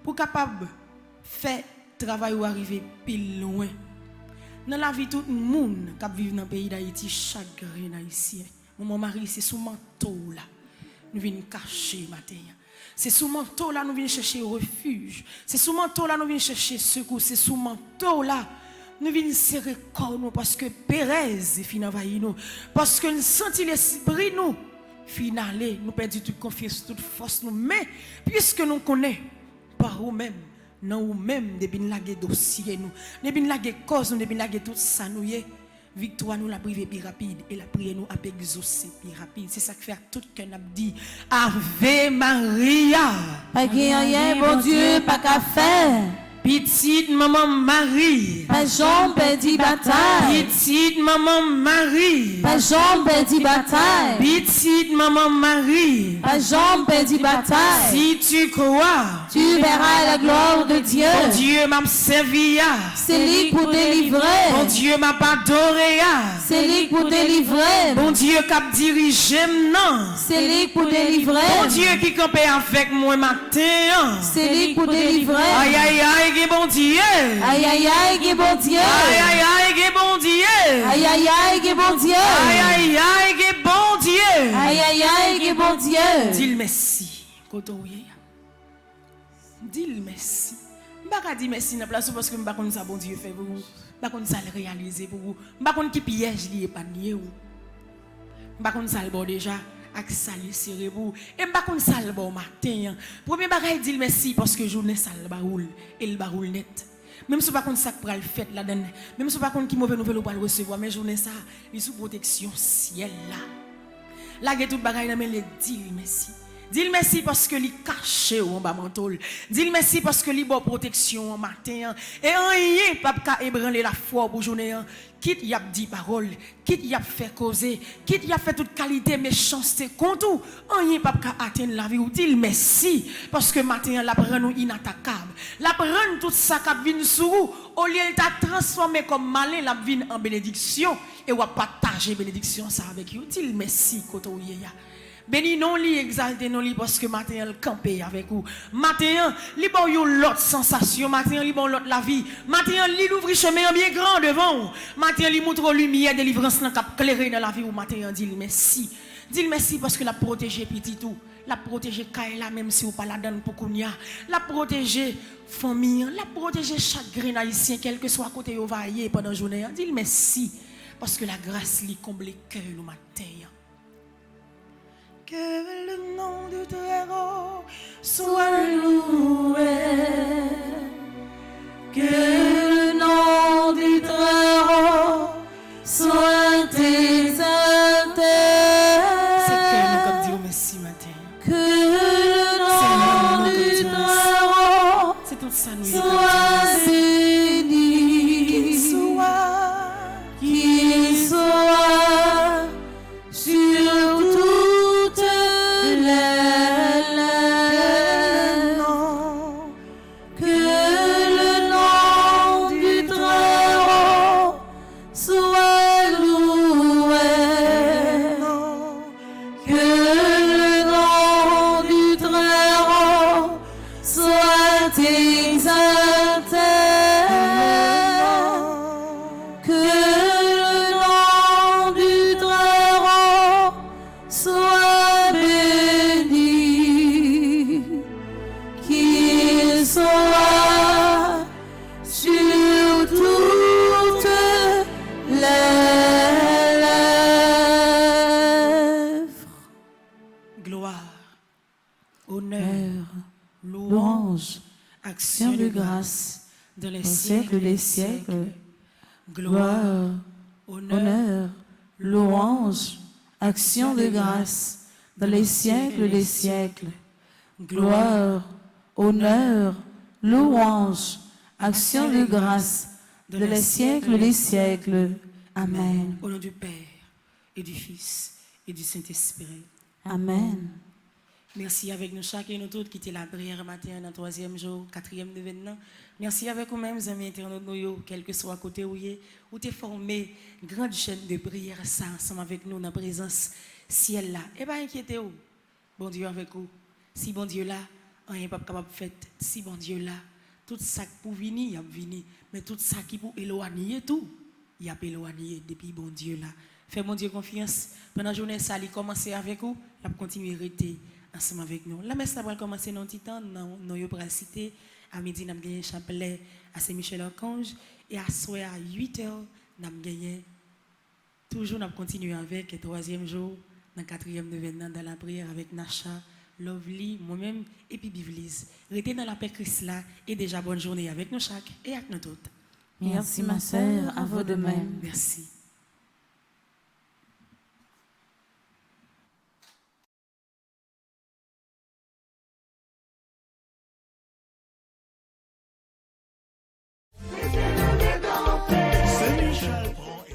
pour capable faire travail ou arriver pile loin. Dans la vie, tout le monde qui vit dans le pays d'Haïti, chaque grain haïtien. Mon mari, c'est sous manteau là. Nous venons cacher matin. C'est sous manteau là nous venons chercher refuge. C'est sous manteau là nous venons chercher secours. C'est sous manteau là nous venons serrer corps nous parce que Pérez est envahi nous. Parce que nous sentons l'esprit nous. Finalé, nous perdons toute confiance, toute force nous. Mais puisque nous connaissons par nous-mêmes, non nous-mêmes, depuis nous laguer dossier nous, depuis nous laguer cause nous, depuis nous laguer tout ça nous y victoire nous la privé plus rapide et la prière nous a exaucé plus rapide. C'est ça qui fait tout que nous dit Ave Maria. Pas gain rien, bon Dieu, pas qu'à faire. Petite maman Marie. Pas jambe perdit bataille. Petite maman Marie. Pas jambe perdit bataille. Petite maman Marie. Pas jambe perdit bataille. Si tu crois, Tu verras la gloire de Dieu. bon Dieu m'a servi. C'est lui pour délivrer. Bon Dieu m'a adoré. C'est lui pour délivrer. Bon Dieu qui a dirigé non. C'est lui pour délivrer. Bon Dieu qui campait avec moi matin. C'est lui pour délivrer. Aïe aïe aïe, bon Dieu. Aïe aïe aïe, bon Dieu. Aïe aïe aïe, bon Dieu. Aïe aïe aïe, bon Dieu. Aïe aïe aïe, bon Dieu. Aïe aïe aïe, bon Dieu. Dis le merci. Dis le merci. Je ne vais pas dire merci dans la place parce que je ne sais pas ça bon Dieu fait pour vous. Je ne sais pas ça le réaliser pour vous. Je ne sais pas qui piège li épargné ou. Je ne sais pas ça le bon déjà avec ça le serré pour. Et je ne sais pas ça le bon matin. Premier bagage dit merci parce que journée ça le baroul et le baroul net. Même si pas contre ça pour le fait là dedans. Même si pas contre qui mauvais nouvelle pour le recevoir mais journée ça il sous protection ciel là. Là il y a tout bagage mais le dit merci. Dis-le merci parce que li caché en bas manteau. Dis-le merci parce que li bon protection en matin. Et rien pas ka ébranler la foi pour journée. Quitte y a dit parole, quitte y a fait causer, quitte y a fait toute qualité méchanceté contre tout. Rien pas ka atteindre la vie ou dis-le merci parce que matin la prend nous inattaquable. La prend tout ça qui vient sur vous au lieu de t'a transformé comme malin la vient en bénédiction et ou partager bénédiction ça avec vous. Dis-le merci côté ou ya. Béni non li exalté non li parce que matin elle campé avec vous. Matin li bon yo l'autre sensation, matin li bon l'autre la vie. Matin li l'ouvre chemin bien grand devant. Matin li montre lumière délivrance nan cap clairer dans la vie ou matin dit merci. Dis merci parce que la protéger petit tout, la protéger Kaila même si ou pas la donne pour kounya, la protéger famille, la protéger chaque grain haïtien quel que soit côté yo va aller pendant journée. Dis merci parce que la grâce li comble cœur le matin. Que le nom du Très-Haut soit loué. Que le nom du Très-Haut soit exalté. C'est que nous comme dire merci matin. Que le nom du Très-Haut C'est tout ça nous soit béni. Qu'il soit sur toutes les lèvres. Que le nom du Très-Haut soit loué. Que le nom du Très-Haut soit exalté. Que le nom du Très-Haut soit béni. Qu'il soit sur toutes les lèvres. gloire, honneur, Louange, action de grâce dans les au siècles siècle des des siècles. siècles. gloire, honneur, louange, action de grâce, dans les siècles des siècles. Gloire, honneur, louange, action de grâce, dans les siècles des siècles. Amen. Au nom du Père et du Fils et du Saint-Esprit. Amen. Merci avec nous chacun et nous tous qui étaient la prière matin dans le 3e jour, 4e événement. Merci avec vous-mêmes, amis internautes, quel que soit côté où vous êtes formé une grande chaîne de prière ça ensemble avec nous dans la présence ciel là. Et pas inquiétez-vous. Bon Dieu avec vous. Si bon Dieu là, rien n'est pas capable de faire. Si bon Dieu là, tout ça qui pour venir, il a venu. Mais tout ça qui pour éloigner tout, il a éloigné depuis bon Dieu là. Fais mon Dieu confiance. Pendant la journée, ça a commencé avec vous, il a continué à rester ensemble avec nous. La messe va commencer dans un petit temps, nous allons citer. À midi, nous avons gagné un chapelet à Saint-Michel-Archange. Et à soir, à 8h, nous avons gagné. Toujours, nous avons continué avec le 3e jour, dans le 4e événement, dans la prière avec Nacha, Lovely, moi-même et puis Bivlise. Restez dans la paix Christ là et déjà bonne journée avec nous chaque et avec nous toutes. Merci ma sœur, à vous de même. Merci.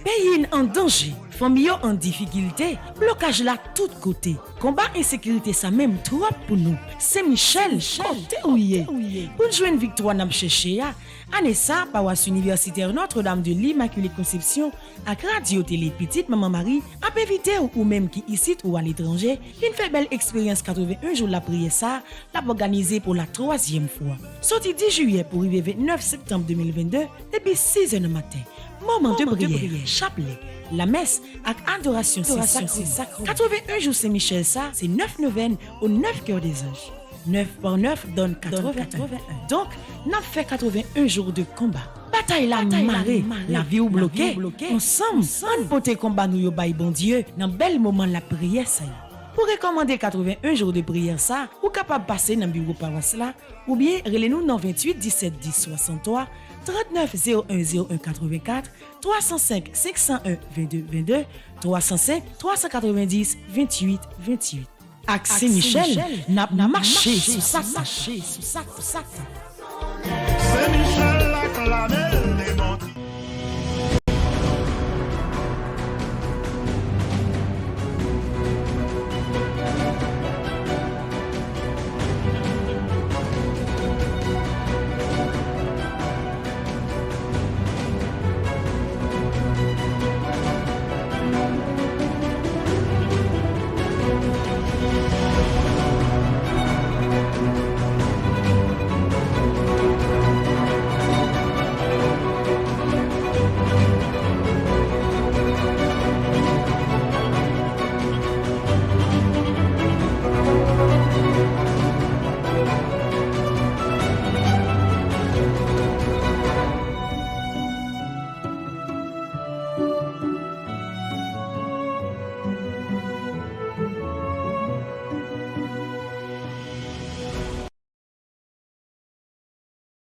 Pays en danger, famille en difficulté, blocage là tout côté. Combat insécurité ça même trop pour nous. C'est Michel, côté ouye. Pour jouer une victoire n'a cherché ya. Année ça, paroisse universitaire Notre-Dame de l'Immaculée Conception à radio télé petite maman Marie a évité ou même qui ici ou à l'étranger, une fait belle expérience 81 jours la prière ça, l'a organisé pour la 3e fois. Sorti 10 juillet pour arriver 29 septembre 2022 depuis 6h du matin. Moment de prière, chapelet, la messe avec adoration sacrée. 81 jours Saint-Michel ça, c'est 9 neuvaines au 9 cœurs des anges. 9 par 9 donne 81. Donc, nous fait 81 jours de combat. Bataille la marée, la vie ou bloquée. Ensemble, on pote combat nous yo bay bon Dieu dans bel moment la prière ça. Pour recommander 81 jours de prière ça, ou capable passer dans bureau paroisse là, ou bien relez-nous dans 28 17 10 63 39 01 01 84 305 501 22 22 305 390 28 28. Ak Saint-Michel n'a marché sous ça. Saint-Michel acclamé.